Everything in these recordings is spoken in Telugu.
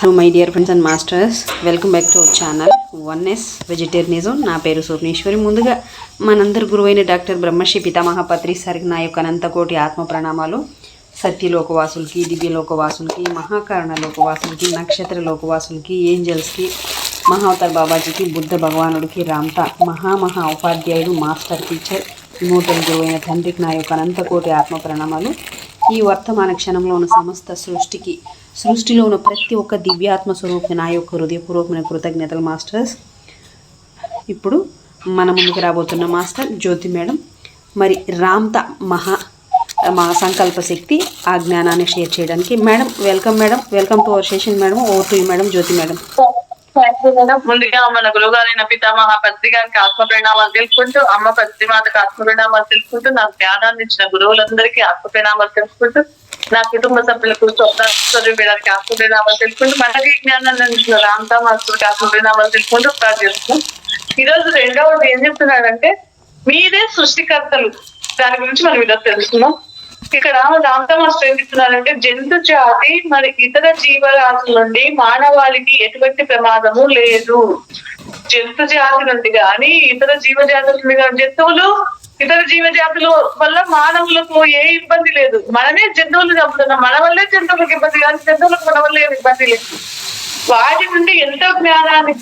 Hello my dear friends and masters, welcome back to our channel oneness vegetarianism. నా పేరు స్వప్నేశ్వరి. ముందుగా మనందరి గురువైన డాక్టర్ బ్రహ్మశ్రీ పితామహ పత్రి సారికి నా యొక్క అనంతకోటి ఆత్మ ప్రణామాలు. సత్యలోకవాసులకి, దివ్యలోకవాసులకి, మహాకారణ లోకవాసులకి, నక్షత్ర లోకవాసులకి, ఏంజల్స్కి, మహావతార్ బాబాజీకి, బుద్ధ భగవానుడికి, రామ్తా మహా ఉపాధ్యాయుడు, మాస్టర్ టీచర్, ఇమోటల్ గురువైన తండ్రికి నా యొక్క అనంతకోటి ఆత్మ ప్రణామాలు. ఈ వర్తమాన క్షణంలో ఉన్న సమస్త సృష్టిలో ఉన్న ప్రతి ఒక్క దివ్యాత్మ స్వరూపి నా యొక్క హృదయపూర్వకమైన కృతజ్ఞతలు మాస్టర్స్. ఇప్పుడు మన ముందుకు రాబోతున్న మాస్టర్ జ్యోతి మేడం. మరి రామ్తా మా సంకల్ప శక్తి ఆ జ్ఞానాన్ని షేర్ చేయడానికి. Madam welcome. Welcome to our session madam. Over to you madam. Jyothi madam. ముందుగా మన గురువుగారైన పితామహ పత్రి గారికి ఆత్మ ప్రణామాలు తెలుసుకుంటూ, అమ్మ పత్రిమాతకు ఆత్మ ప్రణామాలు తెలుసుకుంటూ, నాకు జ్ఞానాన్ని ఇచ్చిన గురువులందరికీ ఆత్మ ప్రణామాలు తెలుసుకుంటూ, నా కుటుంబ సభ్యులకు స్వప్నానికి ఆత్మ ప్రణామాలు తెలుసుకుంటూ, మనకి జ్ఞానాన్ని అందించిన రామ్తా మాస్టర్కి ఆత్మ ప్రణామాలు తెలుసుకుంటూ స్టార్ట్ చేస్తున్నాం. ఈ రోజు రెండవది ఏం చెప్తున్నాడంటే, మీరే సృష్టికర్తలు. దాని గురించి మనం ఈరోజు తెలుసుకున్నాం. ఇక్కడ రామ్తా మాస్టర్ ఏం చెప్తున్నారంటే, జంతు జాతి మరి ఇతర జీవరాశుల నుండి మానవాళికి ఎటువంటి ప్రమాదము లేదు. జంతు జాతి నుండి కానీ ఇతర జీవజాతుల నుండి కానీ, జంతువులు ఇతర జీవజాతుల వల్ల మానవులకు ఏ ఇబ్బంది లేదు. మనమే జంతువులు చంపుతున్నాం, మన వల్లే జంతువులకు ఇబ్బంది కానీ జంతువులకు మన వల్ల ఏమి ఇబ్బంది లేదు. వాటి నుండి ఎంతో జ్ఞానాన్ని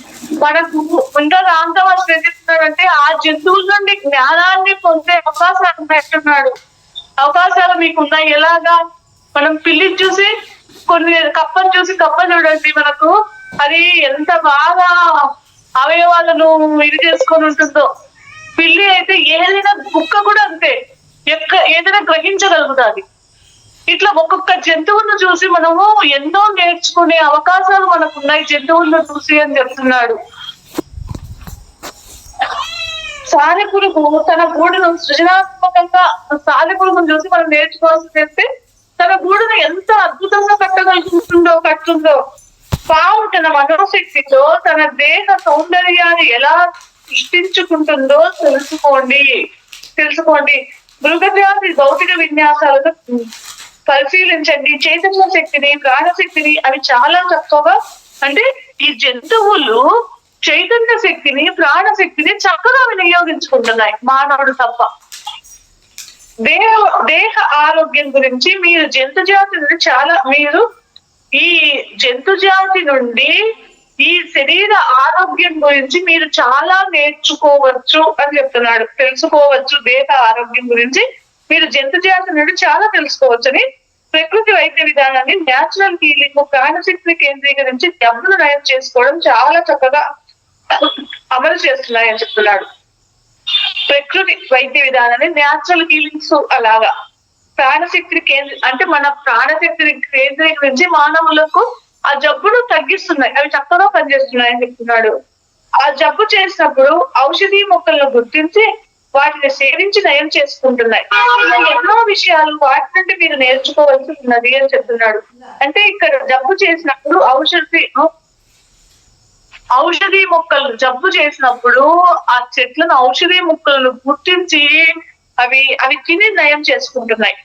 మనకు ఇంకా రామ్తా మాస్టర్ ఏం చెప్తున్నారంటే, ఆ జంతువుల నుండి జ్ఞానాన్ని పొందే అవకాశాలు పెట్టున్నాడు. అవకాశాలు మీకు ఉన్నాయి. ఎలాగా? మనం పిల్లిని చూసి కప్పను చూసి కప్ప చూడండి, మనకు అది ఎంత బాగా అవయవాలను ఇది చేసుకొని ఉంటుందో. పిల్లి అయితే ఏదైనా కుక్క కూడా అంతే, ఏదైనా గ్రహించగలుగుతుంది. ఇట్లా ఒక్కొక్క జంతువులను చూసి మనము ఎన్నో నేర్చుకునే అవకాశాలు మనకు ఉన్నాయి జంతువులను చూసి అని చెప్తున్నాడు. సాలెపురుగు తన గూడును సృజనాత్మకంగా సాలెపురుగును చూసి మనం నేర్చుకోవాల్సి చేస్తే, తన గూడును ఎంత అద్భుతంగా కట్టుందో. పాము తన మనోశక్తితో తన దేహ సౌందర్యాన్ని ఎలా సృష్టించుకుంటుందో తెలుసుకోండి. మృగజాతి భౌతిక విన్యాసాలను పరిశీలించండి. చైతన్య శక్తిని, ప్రాణశక్తిని అవి చాలా చక్కగా, అంటే ఈ జంతువులు చైతన్య శక్తిని, ప్రాణశక్తిని చక్కగా వినియోగించుకుంటున్నాయి, మానవుడు తప్ప. దేహ ఆరోగ్యం గురించి మీరు ఈ జంతు జాతి నుండి ఈ శరీర ఆరోగ్యం గురించి మీరు చాలా నేర్చుకోవచ్చు అని చెప్తున్నాడు. తెలుసుకోవచ్చు. దేహ ఆరోగ్యం గురించి మీరు జంతు జాతి నుండి చాలా తెలుసుకోవచ్చు అని, ప్రకృతి వైద్య విధానాన్ని, న్యాచురల్ హీలింగ్, ప్రాణశక్తిని కేంద్రీకరించి జబ్బులు నయం చేసుకోవడం చాలా చక్కగా అమలు చేస్తున్నాయని చెప్తున్నాడు. ప్రకృతి వైద్య విధానాన్ని, న్యాచురల్ హీలింగ్స్ అలాగా ప్రాణశక్తిని అంటే మన ప్రాణశక్తిని కేంద్రీకరించి మానవులకు ఆ జబ్బును తగ్గిస్తున్నాయి, అవి చక్కగా పనిచేస్తున్నాయని చెప్తున్నాడు. ఆ జబ్బు చేసినప్పుడు ఔషధీ మొక్కలను గుర్తించి వాటిని సేవించి నయం చేసుకుంటున్నాయి. ఎన్నో విషయాలు వాటి నుండి మీరు నేర్చుకోవాల్సి ఉన్నది అని చెప్తున్నాడు. అంటే ఇక్కడ జబ్బు చేసినప్పుడు ఔషధీ మొక్కలు జబ్బు చేసినప్పుడు ఆ చెట్లను, ఔషధీ మొక్కలను గుర్తించి అవి తిని నయం చేసుకుంటున్నాయి.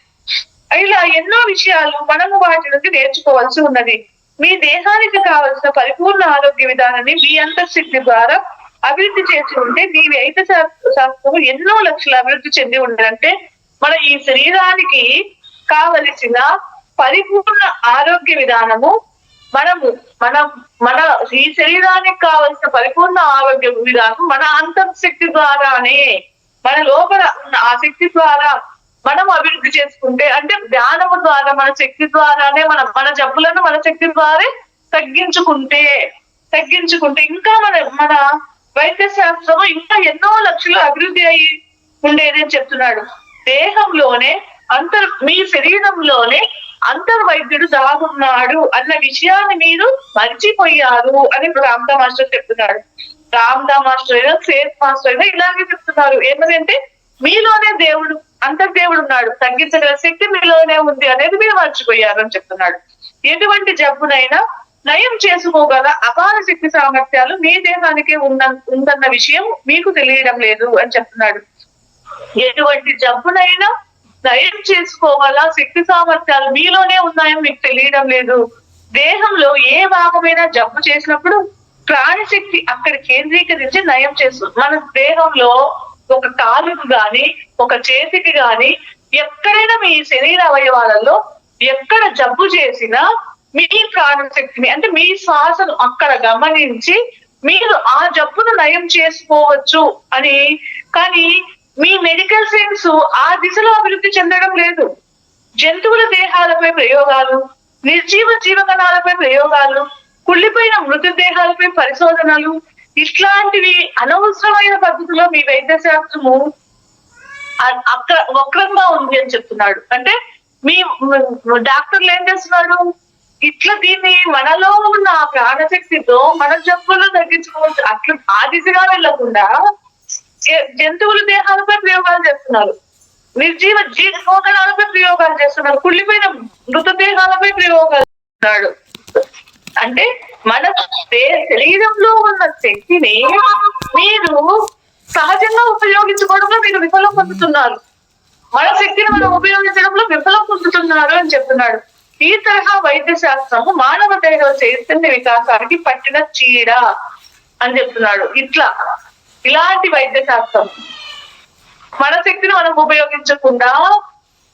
ఇలా ఎన్నో విషయాలు మనము వాటి నుండి నేర్చుకోవాల్సి ఉన్నది. మీ దేహానికి కావలసిన పరిపూర్ణ ఆరోగ్య విధానాన్ని మీ అంతఃశక్తి ద్వారా అభివృద్ధి చేసి ఉంటే, మీ వైద్య శాస్త్రం ఎన్నో లక్షల అభివృద్ధి చెంది ఉండాలంటే, మన ఈ శరీరానికి కావలసిన పరిపూర్ణ ఆరోగ్య విధానము మన ఈ శరీరానికి కావలసిన పరిపూర్ణ ఆరోగ్య విధానం మన అంతఃశక్తి ద్వారానే, మన లోపల ఉన్న ఆ శక్తి ద్వారా మనం అభివృద్ధి చేసుకుంటే, అంటే ధ్యానము ద్వారా, మన శక్తి ద్వారానే మన జబ్బులను మన శక్తి ద్వారా తగ్గించుకుంటే ఇంకా మన వైద్య శాస్త్రము ఇంకా ఎన్నో లక్షలు అభివృద్ధి అయ్యి ఉండేది అని చెప్తున్నాడు. దేహంలోనే మీ శరీరంలోనే అంతర్వైద్యుడు దాగున్నాడు అన్న విషయాన్ని మీరు మర్చిపోయారు అని ఇప్పుడు రామ్తా మాస్టర్ చెప్తున్నాడు. రామ్తా మాస్టర్ అయినా, సేత్ మాస్టర్ అయినా ఇలాగే చెప్తున్నారు. ఏమంటే మీలోనే దేవుడు, అంతర్దేవుడు ఉన్నాడు, తగ్గించగల శక్తి మీలోనే ఉంది అనేది మీరు మర్చిపోయారు అని చెప్తున్నాడు. ఎటువంటి జబ్బునైనా నయం చేసుకోగల అపార శక్తి సామర్థ్యాలు మీ దేహానికి ఉందన్న విషయం మీకు తెలియడం లేదు అని చెప్తున్నాడు. ఎటువంటి జబ్బునైనా నయం చేసుకోగల శక్తి సామర్థ్యాలు మీలోనే ఉన్నాయని మీకు తెలియడం లేదు. దేహంలో ఏ భాగమైనా జబ్బు చేసినప్పుడు ప్రాణశక్తి అక్కడ కేంద్రీకరించి నయం చేస్తుంది. మన దేహంలో ఒక కాలుకు గాని, ఒక చేతికి గాని, ఎక్కడైనా మీ శరీర అవయవాలలో ఎక్కడ జబ్బు చేసినా మీ ప్రాణశక్తిని అంటే మీ శ్వాసను అక్కడ గమనించి మీరు ఆ జబ్బును నయం చేసుకోవచ్చు అని. కానీ మీ మెడికల్ సైన్స్ ఆ దిశలో అభివృద్ధి చెందడం లేదు. జంతువుల దేహాలపై ప్రయోగాలు, నిర్జీవ జీవకణాలపై ప్రయోగాలు, కుళ్ళిపోయిన మృతదేహాలపై పరిశోధనలు, ఇట్లాంటివి అనవసరమైన పద్ధతిలో మీ వైద్య శాస్త్రము అక్కడ వక్రంగా ఉంది అని చెప్తున్నాడు. అంటే మీ డాక్టర్లు ఏం చేస్తున్నాడు, ఇట్లా దీన్ని మనలో ఉన్న ప్రాణశక్తితో మన జబ్బులు తగ్గించుకోవచ్చు అట్లా ఆ దిశగా వెళ్లకుండా జంతువుల దేహాలపై ప్రయోగాలు చేస్తున్నారు, నిర్జీవ జీవకణాలపై ప్రయోగాలు చేస్తున్నారు, కుళ్ళిపోయిన మృతదేహాలపై ప్రయోగాలు చేస్తున్నాడు. అంటే మన శరీరంలో ఉన్న శక్తిని మీరు సహజంగా ఉపయోగించుకోవడంలో మీరు విఫలం పొందుతున్నారు, మన శక్తిని మనం ఉపయోగించడంలో విఫలం పొందుతున్నారు అని చెప్తున్నాడు. ఈ తరహా వైద్య శాస్త్రము మానవ దేహ చైతన్య వికాసానికి పట్టిన చీడ అని చెప్తున్నాడు. ఇలాంటి వైద్య శాస్త్రం మన శక్తిని మనం ఉపయోగించకుండా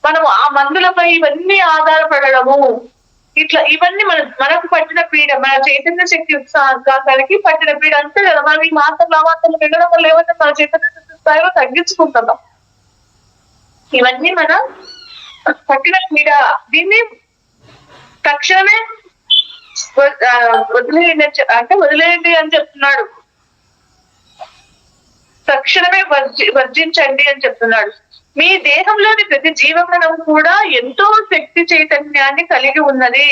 మనం ఆ మందులపై ఇవన్నీ ఆధారపడము, ఇవన్నీ మనకు పట్టిన పీడ, మన చైతన్య శక్తి వికాసానికి పట్టిన పీడ అంతే కదా. మనం ఈ మాత్రలు వినడం వల్ల ఏమైతే మన చైతన్య శక్తి స్థాయిలో తగ్గించుకుంటున్నాం. ఇవన్నీ మన పట్టిన పీడ. దీన్ని తక్షణమే వదిలేయండి అని చెప్తున్నాడు. తక్షణమే వర్జించండి అని చెప్తున్నాడు. మీ దేహంలోని ప్రతి జీవకణం కూడా ఎంతో శక్తి చైతన్యాన్ని కలిగి ఉన్నది.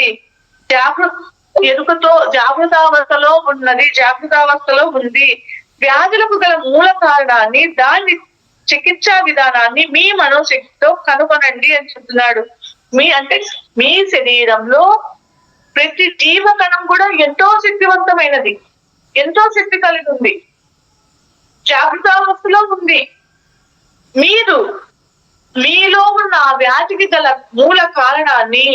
జాగృతావస్థలో ఉంది. వ్యాధులకు గల మూల కారణాన్ని, దాని చికిత్సా విధానాన్ని మీ మనోశక్తితో కనుగొనండి అని చెప్తున్నాడు. మీ శరీరంలో ప్రతి జీవకణం కూడా ఎంతో శక్తివంతమైనది, ఎంతో శక్తి కలిగి ఉంది, జాగృతావస్థలో ఉంది. మీలో ఉన్న ఆ వ్యాధికి గల మూల కారణాన్ని,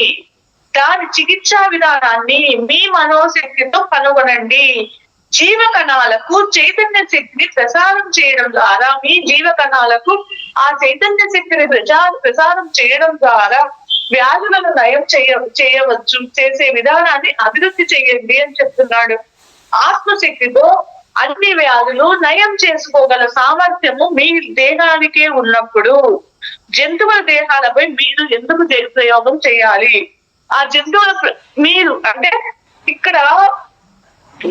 దాని చికిత్సా విధానాన్ని మీ మనోశక్తితో కనుగొనండి. జీవకణాలకు చైతన్య శక్తిని ప్రసారం చేయడం ద్వారా, మీ జీవకణాలకు ఆ చైతన్య శక్తిని ప్రసారం చేయడం ద్వారా వ్యాధులను నయం చేయవచ్చు. చేసే విధానాన్ని అభివృద్ధి చేయండి అని చెప్తున్నాడు. ఆత్మశక్తితో అన్ని వ్యాధులు నయం చేసుకోగల సామర్థ్యము మీ దేహానికే ఉన్నప్పుడు జంతువుల దేహాలపై మీరు ఎందుకు ప్రయోగం చేయాలి? ఆ జంతువుల మీరు అంటే ఇక్కడ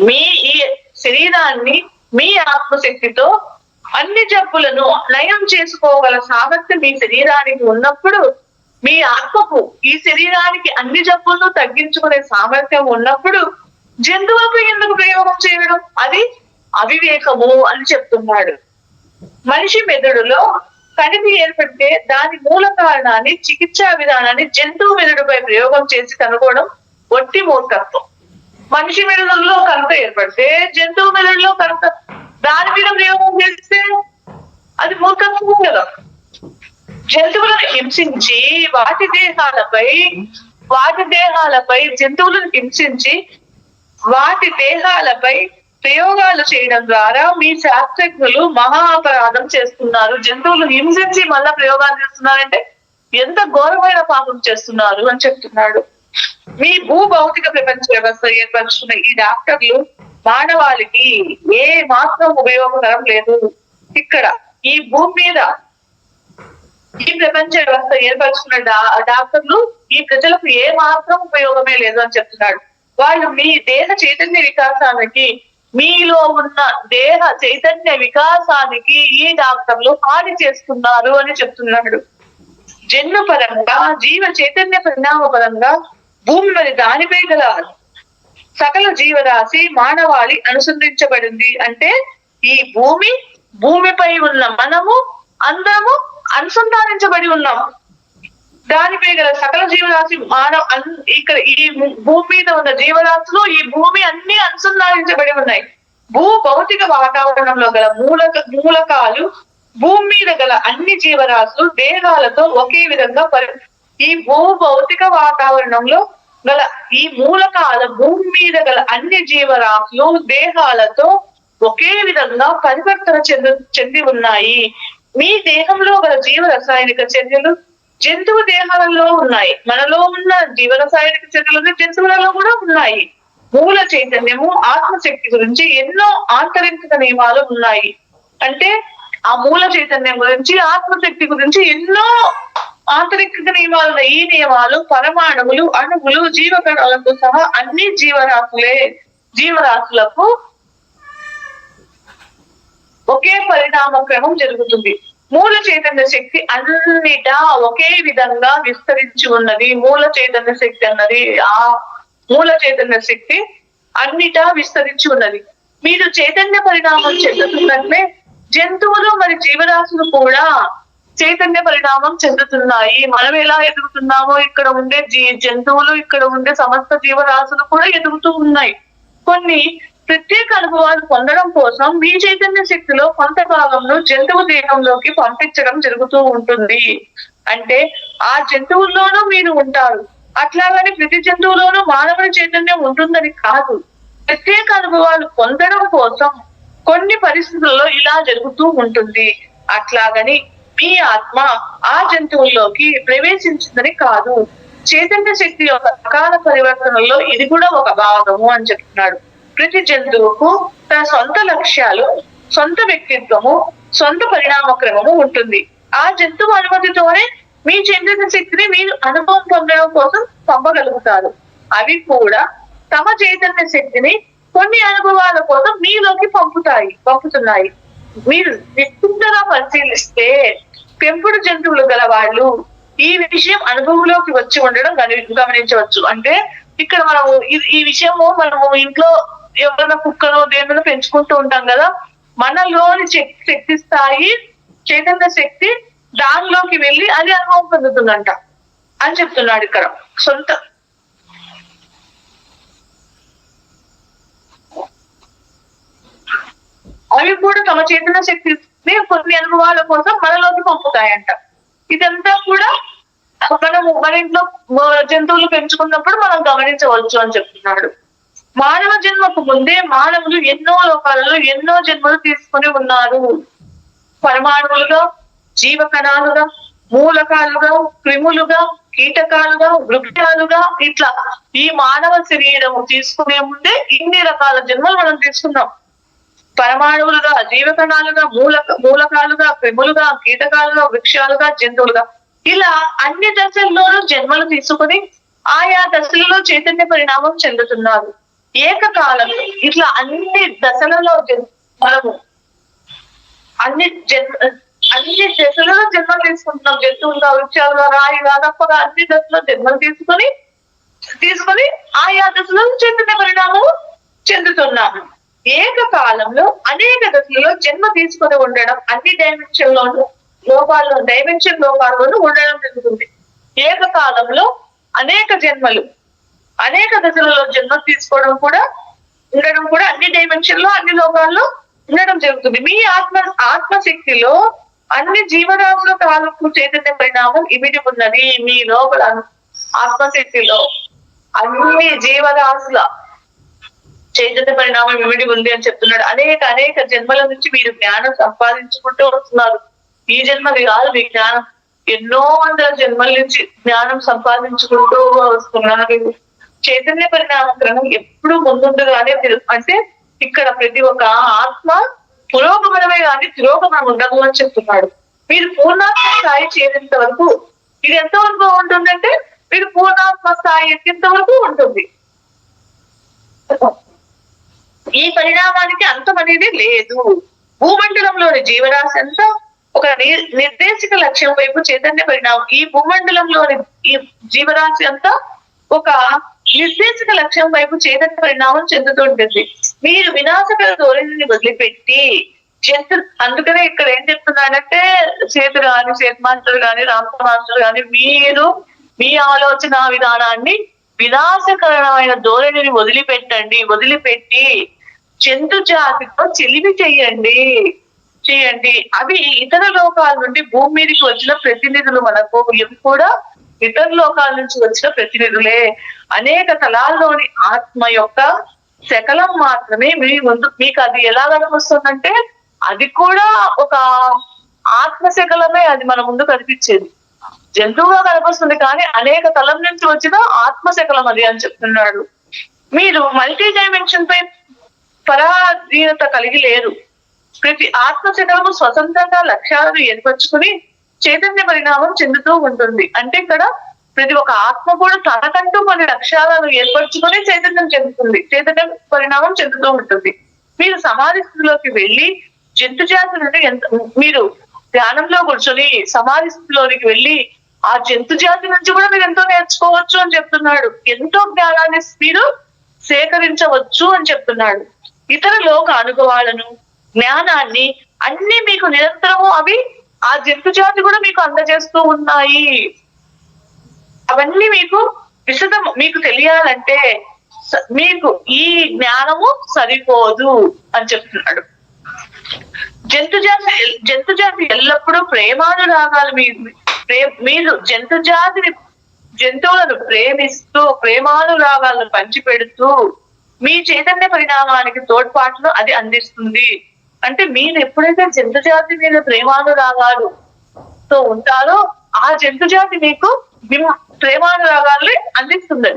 మీ ఈ శరీరాన్ని మీ ఆత్మశక్తితో అన్ని జబ్బులను నయం చేసుకోగల సామర్థ్యం మీ శరీరానికి ఉన్నప్పుడు, మీ ఆత్మకు ఈ శరీరానికి అన్ని జబ్బులను తగ్గించుకునే సామర్థ్యం ఉన్నప్పుడు జంతువులపై ఎందుకు ప్రయోగం చేయడం? అది అవివేకము అని చెప్తున్నాడు. మనిషి మెదడులో కణితి ఏర్పడితే దాని మూల కారణాన్ని, చికిత్సా విధానాన్ని జంతువు మెదడుపై ప్రయోగం చేసి కనుగొనడం ఒట్టి మూర్ఖత్వం. మనిషి మెదడులో కణిత ఏర్పడితే జంతువు మెదడులో కణిత దాని మీద ప్రయోగం చేస్తే అది మూర్ఖత్వం కదా. జంతువులను హింసించి వాటి దేహాలపై జంతువులను హింసించి వాటి దేహాలపై ప్రయోగాలు చేయడం ద్వారా మీ శాస్త్రజ్ఞులు మహా అపరాధం చేస్తున్నారు. జంతువులు హింసించి మళ్ళా ప్రయోగాలు చేస్తున్నారంటే ఎంత ఘోరమైన పాపం చేస్తున్నారు అని చెప్తున్నాడు. మీ భూభౌతిక ప్రపంచ వ్యవస్థ ఏర్పరుచుకున్న ఈ డాక్టర్లు మానవాళికి ఏ మాత్రం ఉపయోగకరం లేదు. ఇక్కడ ఈ భూమి మీద ఈ ప్రపంచ వ్యవస్థ ఏర్పరుచుకున్న డాక్టర్లు ఈ ప్రజలకు ఏ మాత్రం ఉపయోగమే లేదు అని చెప్తున్నాడు. వాళ్ళు మీ దేహ చైతన్య వికాసానికి, మీలో ఉన్న దేహ చైతన్య వికాసానికి ఈ డాక్టర్లు హాని చేస్తున్నారు అని చెప్తున్నాడు. జన్మపరంగా, జీవ చైతన్య పరిణామ పరంగా భూమి మరి దానిపై గల సకల జీవరాశి మానవాళి అనుసంధించబడింది. అంటే ఈ భూమిపై ఉన్న మనము అందరము అనుసంధానించబడి ఉన్నాము. దానిపై గల సకల జీవరాశి ఇక్కడ ఈ భూమి మీద ఉన్న జీవరాశులు, ఈ భూమి అన్ని అనుసంధానించబడి ఉన్నాయి. భౌతిక వాతావరణంలో గల మూలకాలు, భూమి మీద గల అన్ని జీవరాశులు దేహాలతో ఒకే విధంగా ఈ భౌతిక వాతావరణంలో గల ఈ మూలకాల భూమి మీద గల అన్ని జీవరాశులు దేహాలతో ఒకే విధంగా పరివర్తన చెంది ఉన్నాయి. మీ దేహంలో గల జీవ రసాయనిక చర్యలు జంతువు దేహాలలో ఉన్నాయి. మనలో ఉన్న జీవ రసాయనిక చర్యలు జంతువులలో కూడా ఉన్నాయి. మూల చైతన్యము ఆత్మశక్తి గురించి ఎన్నో ఆంతరిక నియమాలు ఉన్నాయి. అంటే ఆ మూల చైతన్యం గురించి ఆత్మశక్తి గురించి ఎన్నో ఆంతరిక నియమాలు ఉన్నాయి. ఈ నియమాలు పరమాణువులు, అణువులు, జీవకణాలతో సహా అన్ని జీవరాశులకు ఒకే పరిణామ క్రమం జరుగుతుంది. మూల చైతన్య శక్తి అన్నిటా ఒకే విధంగా విస్తరించి ఉన్నది. మూల చైతన్య శక్తి అన్నది మూల చైతన్య శక్తి అన్నిటా విస్తరించి ఉన్నది. మీరు చైతన్య పరిణామం చెందుతున్నట్లే జంతువులు మరి జీవరాశులు కూడా చైతన్య పరిణామం చెందుతున్నాయి. మనం ఎలా ఎదుగుతున్నామో ఇక్కడ ఉండే జంతువులు, ఇక్కడ ఉండే సమస్త జీవరాశులు కూడా ఎదుగుతూ ఉన్నాయి. కొన్ని ప్రత్యేక అనుభవాలు పొందడం కోసం మీ చైతన్య శక్తిలో కొంత భాగంలో జంతువు దేహంలోకి పంపించడం జరుగుతూ ఉంటుంది. అంటే ఆ జంతువుల్లోనూ మీరు ఉంటారు. అట్లాగని ప్రతి జంతువులోనూ మానవుని చైతన్యం ఉంటుందని కాదు. ప్రత్యేక అనుభవాలు పొందడం కోసం కొన్ని పరిస్థితుల్లో ఇలా జరుగుతూ ఉంటుంది. అట్లాగని మీ ఆత్మ ఆ జంతువుల్లోకి ప్రవేశించిందని కాదు. చైతన్య శక్తి యొక్క రకాల పరివర్తనలో ఇది కూడా ఒక భాగము అని చెప్తున్నాడు. ప్రతి జంతువుకు తన సొంత లక్ష్యాలు, సొంత వ్యక్తిత్వము, సొంత పరిణామ క్రమము ఉంటుంది. ఆ జంతువు అనుమతితోనే మీ చైతన్య శక్తిని మీరు అనుభవం పొందడం కోసం పంపగలుగుతారు. అవి కూడా తమ చైతన్య శక్తిని కొన్ని అనుభవాల కోసం మీలోకి పంపుతున్నాయి. మీరు విస్తృతంగా పరిశీలిస్తే పెంపుడు జంతువులు గల వాళ్ళు ఈ విషయం అనుభవంలోకి వచ్చి ఉండడం గమనించవచ్చు. అంటే ఇక్కడ మనము ఈ విషయము మనము ఇంట్లో ఎవరైనా కుక్కనో దేనిలో పెంచుకుంటూ ఉంటాం కదా, మనలోని శక్తి స్థాయి, చైతన్య శక్తి దానిలోకి వెళ్ళి అది అనుభవం పొందుతుందంట అని చెప్తున్నాడు ఇక్కడ. అవి కూడా తమ చైతన్య శక్తిని కొన్ని అనుభవాల కోసం మనలోకి పంపుతాయంట. ఇదంతా కూడా మన ఇంట్లో జంతువులు పెంచుకున్నప్పుడు మనం గమనించవచ్చు అని చెప్తున్నాడు. మానవ జన్మకు ముందే మానవులు ఎన్నో లోకాలలో ఎన్నో జన్మలు తీసుకుని ఉన్నారు. పరమాణువులుగా, జీవకణాలుగా, మూలకాలుగా, క్రిములుగా, కీటకాలుగా, వృక్షాలుగా, ఇట్లా ఈ మానవ శరీరము తీసుకునే ముందే ఇన్ని రకాల జన్మలు మనం తీసుకున్నాం. పరమాణువులుగా, జీవకణాలుగా, మూలకాలుగా, క్రిములుగా, కీటకాలుగా, వృక్షాలుగా, జంతువులుగా, ఇలా అన్ని దశల్లోనూ జన్మలు తీసుకుని ఆయా దశలలో చైతన్య పరిణామం చెందుతున్నారు. ఏకకాలం ఇట్లా అన్ని దశలలో మనము అన్ని దశలలో జన్మలు తీసుకుంటున్నాం. జంతువులుగా, వృక్షాలుగా, రాయిగా, తప్పగా అన్ని దశలో జన్మలు తీసుకొని ఆయా దశలో చైతన్య పరిణామం చెందుతున్నాము. ఏకకాలంలో అనేక దశలలో జన్మ తీసుకొని ఉండడం అన్ని డైమెన్షన్ లోకాల్లోనూ ఉండడం జరుగుతుంది. ఏకకాలంలో అనేక జన్మలు, అనేక దశలలో జన్మ తీసుకోవడం కూడా ఉండడం కూడా అన్ని డైమెన్షన్ లో, అన్ని లోకాల్లో ఉండడం జరుగుతుంది. మీ ఆత్మశక్తిలో అన్ని జీవరాశుల తాలూకు చైతన్య పరిణామం ఇమిడి ఉన్నది. మీ లోపల ఆత్మశక్తిలో అన్ని జీవరాశుల చైతన్య పరిణామం ఇమిడి ఉంది అని చెప్తున్నాడు. అనేక జన్మల నుంచి మీరు జ్ఞానం సంపాదించుకుంటూ వస్తున్నారు. ఈ జన్మది కాదు మీ జ్ఞానం, ఎన్నో వందల జన్మల నుంచి జ్ఞానం సంపాదించుకుంటూ వస్తున్నారు. చైతన్య పరిణామ క్రమం ఎప్పుడు ముందుగానే అంటే ఇక్కడ ప్రతి ఒక్క ఆత్మ పురోగమనమే కానీ తిరోగమనం ఉండదు అని చెప్తున్నాడు. మీరు పూర్ణాత్మ స్థాయి చేరేంత వరకు ఇది ఎంతవరకు ఉంటుందంటే మీరు పూర్ణాత్మ స్థాయి ఎక్కేంత వరకు ఉంటుంది. ఈ పరిణామానికి అంతం అనేది లేదు. భూమండలంలోని జీవరాశి అంతా ఒక నిర్దేశిక లక్ష్యం వైపు చైతన్య పరిణామం. ఈ భూమండలంలోని ఈ జీవరాశి అంతా ఒక నిర్దేశిక లక్ష్యం వైపు చైతన్య పరిణామం చెందుతుంటుంది. మీరు వినాశకర ధోరణిని వదిలిపెట్టి అందుకనే ఇక్కడ ఏం చెప్తున్నాడంటే సేతు మాస్టర్ గాని రామత మాస్టర్ గాని మీరు మీ ఆలోచన విధానాన్ని వినాశకరమైన ధోరణిని వదిలిపెట్టి జంతు జాతితో చెలిమి చేయండి. అవి ఇతర లోకాల నుండి భూమి మీదకి వచ్చిన ప్రతినిధులు మనకు కూడా ఇతర లోకాల నుంచి వచ్చిన ప్రతినిధులే. అనేక తలాల్లోని ఆత్మ యొక్క శకలం మాత్రమే మీ ముందు. మీకు అది ఎలా కనిపిస్తుందంటే అది కూడా ఒక ఆత్మ శకలమే, అది మన ముందు కనిపించేది. జంతువుగా కనిపిస్తుంది కానీ అనేక తలం నుంచి వచ్చిన ఆత్మ శకలం అది అని చెప్తున్నాడు. మీరు మల్టీ డైమెన్షన్ పై పరాధీనత కలిగి లేరు. ప్రతి ఆత్మ శకలము స్వతంత్రంగా లక్ష్యాలను ఏర్పరచుకుని చైతన్య పరిణామం చెందుతూ ఉంటుంది. అంటే ఇక్కడ ప్రతి ఒక్క ఆత్మ కూడా తనకంటూ కొన్ని లక్ష్యాలను ఏర్పరచుకొని చైతన్య పరిణామం చెందుతూ ఉంటుంది. మీరు సమాధి స్థితిలోకి వెళ్ళి జంతు జాతి నుండి మీరు ధ్యానంలో కూర్చొని సమాధి స్థితిలోనికి వెళ్ళి ఆ జంతు జాతి నుంచి కూడా మీరు ఎంతో నేర్చుకోవచ్చు అని చెప్తున్నాడు. ఎంతో జ్ఞానాన్ని మీరు సేకరించవచ్చు అని చెప్తున్నాడు. ఇతర లోక అనుభవాలను, జ్ఞానాన్ని అన్ని మీకు నిరంతరము అవి ఆ జంతు జాతి కూడా మీకు అందజేస్తూ ఉన్నాయి. అవన్నీ మీకు మీకు తెలియాలంటే మీకు ఈ జ్ఞానము సరిపోదు అని చెప్తున్నాడు. జంతు జాతి ఎల్లప్పుడూ ప్రేమానురాగాలు మీరు జంతువులను ప్రేమిస్తూ ప్రేమానురాగాలను పంచిపెడుతూ మీ చైతన్య పరిణామానికి తోడ్పాటును అది అందిస్తుంది. అంటే మీరు ఎప్పుడైతే జంతు జాతి మీద ప్రేమానురాగాలుతో ఉంటారో ఆ జంతు జాతి మీకు ప్రేమానురాగాల్ని అందిస్తుంది.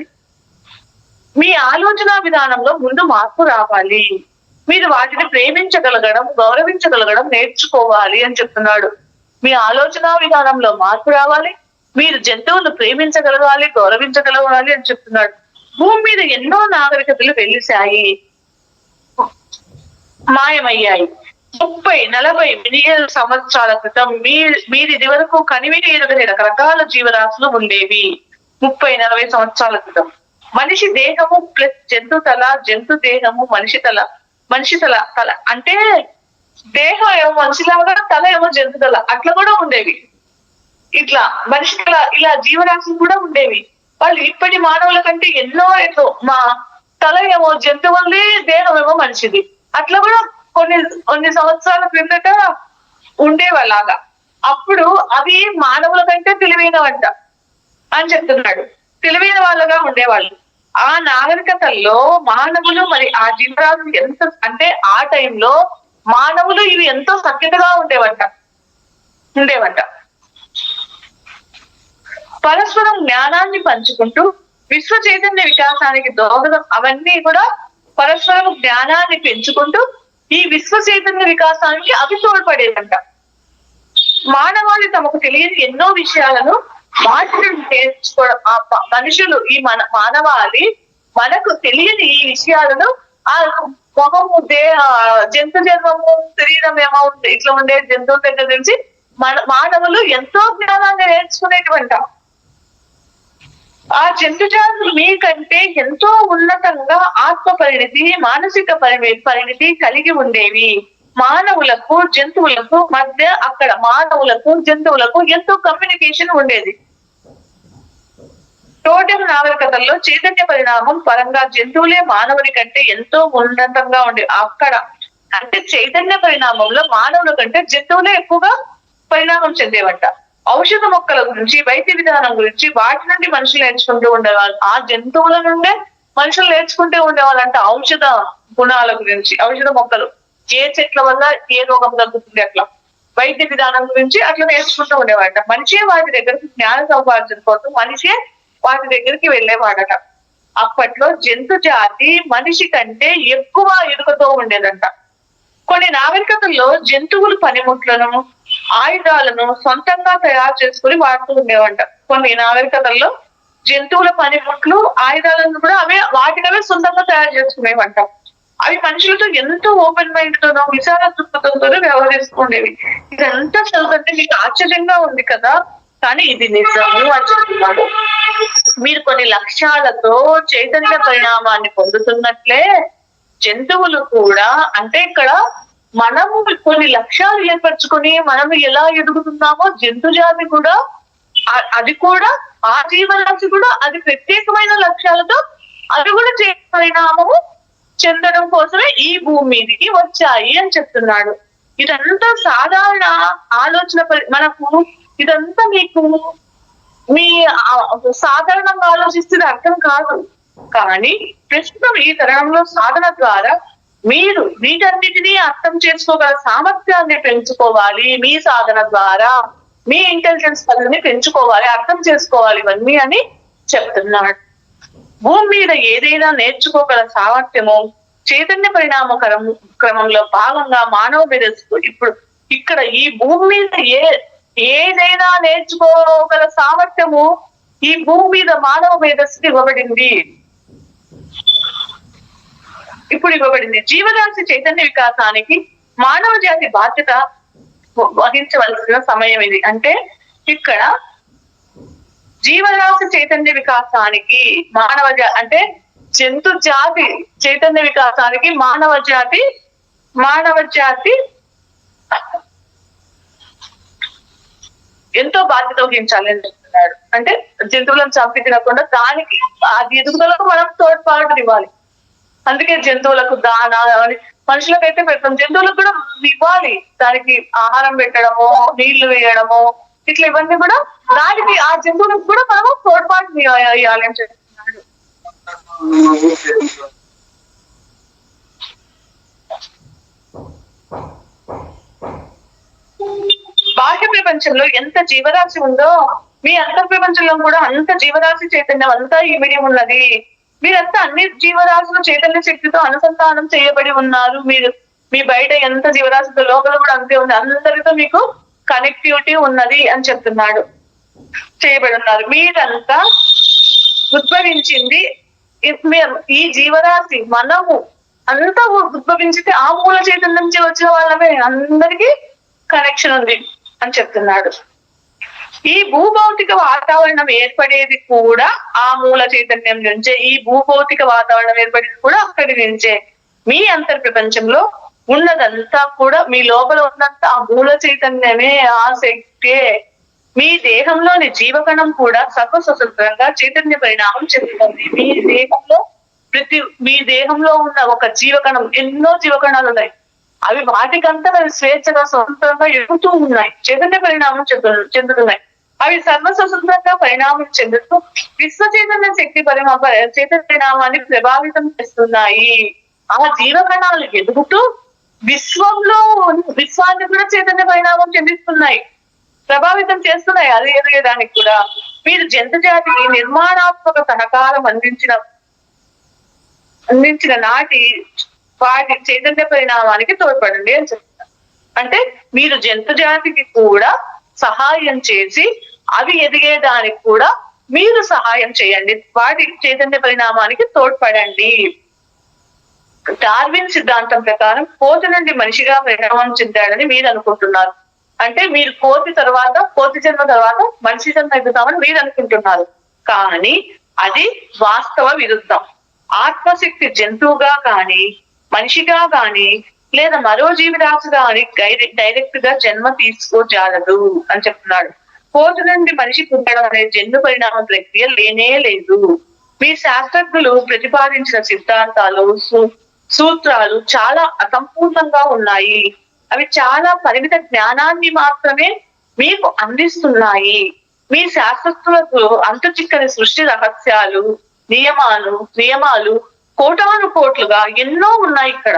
మీ ఆలోచన విధానంలో ముందు మార్పు రావాలి. మీరు వాటిని ప్రేమించగలగడం, గౌరవించగలగడం నేర్చుకోవాలి అని చెప్తున్నాడు. మీ ఆలోచన విధానంలో మార్పు రావాలి, మీరు జంతువులను ప్రేమించగలగాలి, గౌరవించగలగాలి అని చెప్తున్నాడు. భూమి మీద ఎన్నో నాగరికతలు వెలిశాయి, మాయమయ్యాయి. 30-40 మిలియన్ సంవత్సరాల క్రితం మీరు ఇది వరకు కనివిని ఎరుగని రకరకాల జీవరాశులు ఉండేవి. 30-40 సంవత్సరాల క్రితం మనిషి దేహము ప్లస్ జంతు తల, జంతు దేహము మనిషి తల అంటే దేహం ఏమో మనిషిలాగా, తల ఏమో జంతు తల, అట్లా కూడా ఉండేవి. ఇట్లా మనిషి తల ఇలా జీవరాశులు కూడా ఉండేవి. వాళ్ళు ఇప్పటి మానవుల కంటే ఎన్నో మా తల ఏమో జంతువులది, దేహం ఏమో మనిషిది, అట్లా కూడా కొన్ని సంవత్సరాల క్రిందట ఉండేవాళ్ళగా. అప్పుడు అవి మానవుల కంటే తెలివైనవంట అని చెప్తున్నాడు. తెలివైన వాళ్ళగా ఉండేవాళ్ళు. ఆ నాగరికతల్లో మానవులు మరి ఆ జీవరాశులు ఎంత అంటే ఆ టైంలో మానవులు ఇవి ఎంతో సఖ్యతగా ఉండేవంట. పరస్పరం జ్ఞానాన్ని పంచుకుంటూ విశ్వ చైతన్య వికాసానికి దోహదం, అవన్నీ కూడా పరస్పరం జ్ఞానాన్ని పెంచుకుంటూ ఈ విశ్వ చైతన్య వికాసానికి అవి తోడ్పడేదంట. మానవాళి తమకు తెలియని ఎన్నో విషయాలను వాటిని నేర్చుకోవడం, మనుషులు ఈ మానవాళి మనకు తెలియని ఈ విషయాలను ఆ మొహము, జంతు జన్మము, శరీరం ఏమో ఇట్లా ఉండే జంతువుల దగ్గర నుంచి మానవులు ఎంతో జ్ఞానాన్ని నేర్చుకునేటువంటి ఆ జంతు జాతులు మీకంటే ఎంతో ఉన్నతంగా ఆత్మ పరిణితి, మానసిక పరిణితి కలిగి ఉండేవి. మానవులకు జంతువులకు మధ్య అక్కడ మానవులకు జంతువులకు ఎంతో కమ్యూనికేషన్ ఉండేది. టోటల్ నాగరికతల్లో చైతన్య పరిణామం పరంగా జంతువులే మానవుని కంటే ఎంతో ఉన్నతంగా ఉండే. అక్కడ అంటే చైతన్య పరిణామంలో మానవుల కంటే జంతువులే ఎక్కువగా పరిణామం చెందేవంట. ఔషధ మొక్కల గురించి, వైద్య విధానం గురించి వాటి నుండి మనుషులు నేర్చుకుంటూ ఉండేవాళ్ళు. ఆ జంతువుల నుండే మనుషులు నేర్చుకుంటూ ఉండేవాళ్ళంట. ఔషధ గుణాల గురించి, ఔషధ మొక్కలు ఏ చెట్ల వల్ల ఏ రోగం తగ్గుతుంది అట్లా వైద్య విధానం గురించి అట్లా నేర్చుకుంటూ ఉండేవాడట. మనిషే వాటి దగ్గరికి జ్ఞాన సౌపార్జన కోసం మనిషే వాటి దగ్గరికి వెళ్ళేవాడట. అప్పట్లో జంతు జాతి మనిషి కంటే ఎక్కువ ఎరుకతో ఉండేదంట. కొన్ని నాగరికతల్లో జంతువులు పనిముట్లను, ఆయుధాలను సొంతంగా తయారు చేసుకుని వాడుతూ ఉండేవంట. కొన్ని నాగరికతల్లో జంతువుల పనిముట్లు, ఆయుధాలను కూడా వాటికవే సొంతంగా తయారు చేసుకునేవంట. అవి మనుషులతో ఎంతో ఓపెన్ మైండ్ తోనో విశాల దృక్పథంతోనో వ్యవహరిస్తుండేవి. ఇదంతా చదువుతుంటే మీకు ఆశ్చర్యంగా ఉంది కదా, కానీ ఇది నిజము అని చెప్తున్నాడు. మీరు కొన్ని లక్ష్యాలతో చైతన్య పరిణామాన్ని పొందుతున్నట్లే జంతువులు కూడా, అంటే ఇక్కడ మనము కొన్ని లక్ష్యాలు ఏర్పరచుకొని మనము ఎలా ఎదుగుతున్నామో జంతు జాతి కూడా అది కూడా ఆ జీవరాశి కూడా అది ప్రత్యేకమైన లక్ష్యాలతో అది కూడా పరిణామము చెందడం కోసమే ఈ భూమి మీదకి వచ్చాయి అని చెప్తున్నాడు. ఇదంతా సాధారణ ఆలోచన. మనకు ఇదంతా మీకు మీ సాధారణంగా ఆలోచిస్తే అర్థం కాదు. కానీ ప్రస్తుతం ఈ తరుణంలో సాధన ద్వారా మీరు వీటన్నిటినీ అర్థం చేసుకోగల సామర్థ్యాన్ని పెంచుకోవాలి. మీ సాధన ద్వారా మీ ఇంటెలిజెన్స్ పనులని పెంచుకోవాలి, అర్థం చేసుకోవాలి ఇవన్నీ అని చెప్తున్నాడు. భూమి మీద ఏదైనా నేర్చుకోగల సామర్థ్యము చైతన్య పరిణామ క్రమంలో భాగంగా మానవ మేధస్సు ఇప్పుడు ఇక్కడ ఈ భూమి మీద ఏదైనా నేర్చుకోగల సామర్థ్యము ఈ భూమి మీద మానవ మేధస్సుకి ఇవ్వబడింది. ఇప్పుడు ఇవ్వబడింది. జీవరాశి చైతన్య వికాసానికి మానవ జాతి బాధ్యత వహించవలసిన సమయం ఇది. అంటే ఇక్కడ జీవరాశి చైతన్య వికాసానికి అంటే జంతు జాతి చైతన్య వికాసానికి మానవ జాతి ఎంతో బాధ్యత వహించాలని చెప్తున్నాడు. అంటే జంతువులను చంపి తినకుండా దానికి అది ఎదుగుదలకు మనం తోడ్పాటు ఇవ్వాలి. అందుకే జంతువులకు దాన మనుషులకైతే పెడతాం, జంతువులకు కూడా ఇవ్వాలి. దానికి ఆహారం పెట్టడము, నీళ్లు వేయడము, ఇట్లా ఇవన్నీ కూడా దానికి ఆ జంతువులకు కూడా మనము తోడ్పాటు ఇవ్వాలి అని చెప్తున్నాడు. బాహ్య ప్రపంచంలో ఎంత జీవరాశి ఉందో మీ అంతర్ ప్రపంచంలో కూడా అంత జీవరాశి చైతన్యం అంతా ఇమిడి ఉన్నది. మీరంతా అన్ని జీవరాశుల చైతన్య శక్తితో అనుసంధానం చేయబడి ఉన్నారు. మీరు మీ బయట ఎంత జీవరాశితో లోపల కూడా అంతే ఉంది. అందరితో మీకు కనెక్టివిటీ ఉన్నది అని చెప్తున్నాడు. చేయబడి ఉన్నారు. మీరంతా ఉద్భవించింది ఈ జీవరాశి మనము అంతా ఉద్భవించితే ఆ మూల చైతన్యం నుంచి వచ్చిన వాళ్ళమే. అందరికీ కనెక్షన్ ఉంది అని చెప్తున్నాడు. ఈ భూభౌతిక వాతావరణం ఏర్పడేది కూడా ఆ మూల చైతన్యం నుంచే. ఈ భూభౌతిక వాతావరణం ఏర్పడేది కూడా అక్కడి నుంచే. మీ అంతర్ ప్రపంచంలో ఉన్నదంతా కూడా మీ లోపల ఉన్నంత ఆ మూల చైతన్యమే, ఆ శక్తే. మీ దేహంలోని జీవకణం కూడా సర్వస్వతంత్రంగా చైతన్య పరిణామం చెందుతుంది. మీ దేహంలో ఉన్న ఒక జీవకణం, ఎన్నో జీవకణాలు ఉన్నాయి, అవి వాటికంతా స్వేచ్ఛగా స్వతంత్రంగా ఎదుగుతూ ఉన్నాయి, చైతన్య పరిణామం చెందుతున్నాయి. అవి సర్వస్వతంత్రంగా పరిణామం చెందుతూ విశ్వ చైతన్య శక్తి చైతన్య పరిణామాన్ని ప్రభావితం చేస్తున్నాయి. ఆ జీవకణాలు ఎదుగుతూ విశ్వాన్ని కూడా చైతన్య పరిణామం చెందిస్తున్నాయి, ప్రభావితం చేస్తున్నాయి. అది ఎదగడానికి కూడా మీరు జంతు జాతికి నిర్మాణాత్మక సహకారం అందించిన నాటి వాటి చైతన్య పరిణామానికి తోడ్పడండి అని చెప్తారు. అంటే మీరు జంతు జాతికి కూడా సహాయం చేసి అవి ఎదిగేదానికి కూడా మీరు సహాయం చేయండి, వాటి చైతన్య పరిణామానికి తోడ్పడండి. డార్విన్ సిద్ధాంతం ప్రకారం కోతి నుండి మనిషిగా పరిణామం చెందాడని మీరు అనుకుంటున్నారు. అంటే మీరు కోతి జన్మ తర్వాత మనిషి జన్మ ఎదుగుతామని మీరు అనుకుంటున్నారు. కానీ అది వాస్తవ విరుద్ధం. ఆత్మశక్తి జంతువుగా కానీ మనిషిగా కానీ లేదా మరో జీవిరాశి కానీ డైరెక్ట్ గా జన్మ తీసుకోజాలదు అని చెప్తున్నాడు. కోతి నుండి మనిషి పుట్టడం అనే జన్మ పరిణామ ప్రక్రియ లేనే లేదు. మీ శాస్త్రజ్ఞులు ప్రతిపాదించిన సిద్ధాంతాలు సూత్రాలు చాలా అసంపూర్ణంగా ఉన్నాయి. అవి చాలా పరిమిత జ్ఞానాన్ని మాత్రమే మీకు అందిస్తున్నాయి. మీ శాస్త్రజ్ఞులకు అంతుచిక్కని సృష్టి రహస్యాలు, నియమాలు కోటాను కోట్లుగా ఎన్నో ఉన్నాయి ఇక్కడ.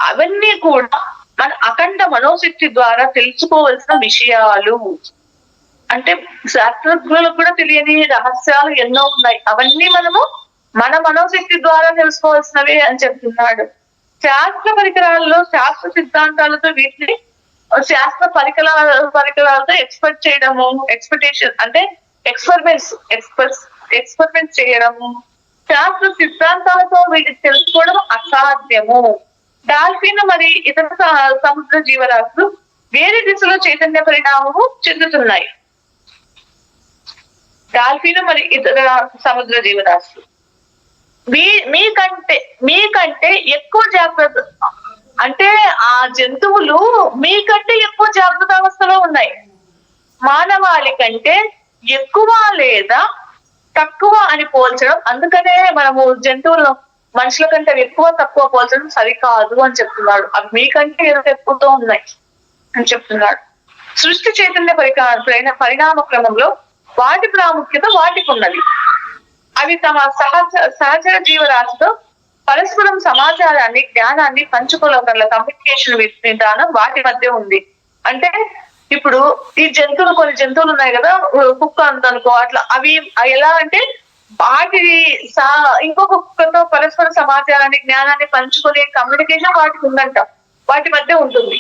అవన్నీ కూడా మన అఖండ మనోశక్తి ద్వారా తెలుసుకోవలసిన విషయాలు. అంటే శాస్త్రజ్ఞులకు కూడా తెలియని రహస్యాలు ఎన్నో ఉన్నాయి. అవన్నీ మనము మన మనోశక్తి ద్వారా తెలుసుకోవాల్సినవే అని చెప్తున్నాడు. శాస్త్ర పరికరాల్లో శాస్త్ర సిద్ధాంతాలతో వీటిని శాస్త్ర పరికరాలతో ఎక్స్పెక్టేషన్ అంటే ఎక్స్పెరిమెంట్స్ చేయడము, శాస్త్ర సిద్ధాంతాలతో వీటిని తెలుసుకోవడం అసాధ్యము. డాల్ఫిన్ మరి ఇతర సముద్ర జీవరాశులు వేరే దిశలో చైతన్య పరిణామము చెందుతున్నాయి. డాల్ఫిన్ మరి ఇతర సముద్ర జీవరాశులు మీకంటే ఎక్కువ జాగ్రత్త, అంటే ఆ జంతువులు మీకంటే ఎక్కువ జాగ్రత్త అవస్థలో ఉన్నాయి. మానవాళి కంటే ఎక్కువ లేదా తక్కువ అని పోల్చడం, అందుకనే మనము జంతువులను మనుషుల కంటే ఎక్కువ తక్కువ పోల్చడం సరికాదు అని చెప్తున్నాడు. అవి మీకంటే ఏదో ఎక్కువతో ఉన్నాయి అని చెప్తున్నాడు. సృష్టి చైతన్య పరిణామ క్రమంలో వాటి ప్రాముఖ్యత వాటికి ఉన్నది. అవి తమ సహచర జీవరాశితో పరస్పరం సమాచారాన్ని, జ్ఞానాన్ని పంచుకోగల కమ్యూనికేషన్ విధానం వాటి మధ్య ఉంది. అంటే ఇప్పుడు ఈ జంతువులు, కొన్ని జంతువులు ఉన్నాయి కదా, కుక్క అనుకో, అట్లా అవి ఎలా అంటే వాటి ఇంకొక కుక్కతో పరస్పర సమాచారాన్ని, జ్ఞానాన్ని పంచుకునే కమ్యూనికేషన్ వాటికి ఉందంట, వాటి మధ్య ఉంటుంది.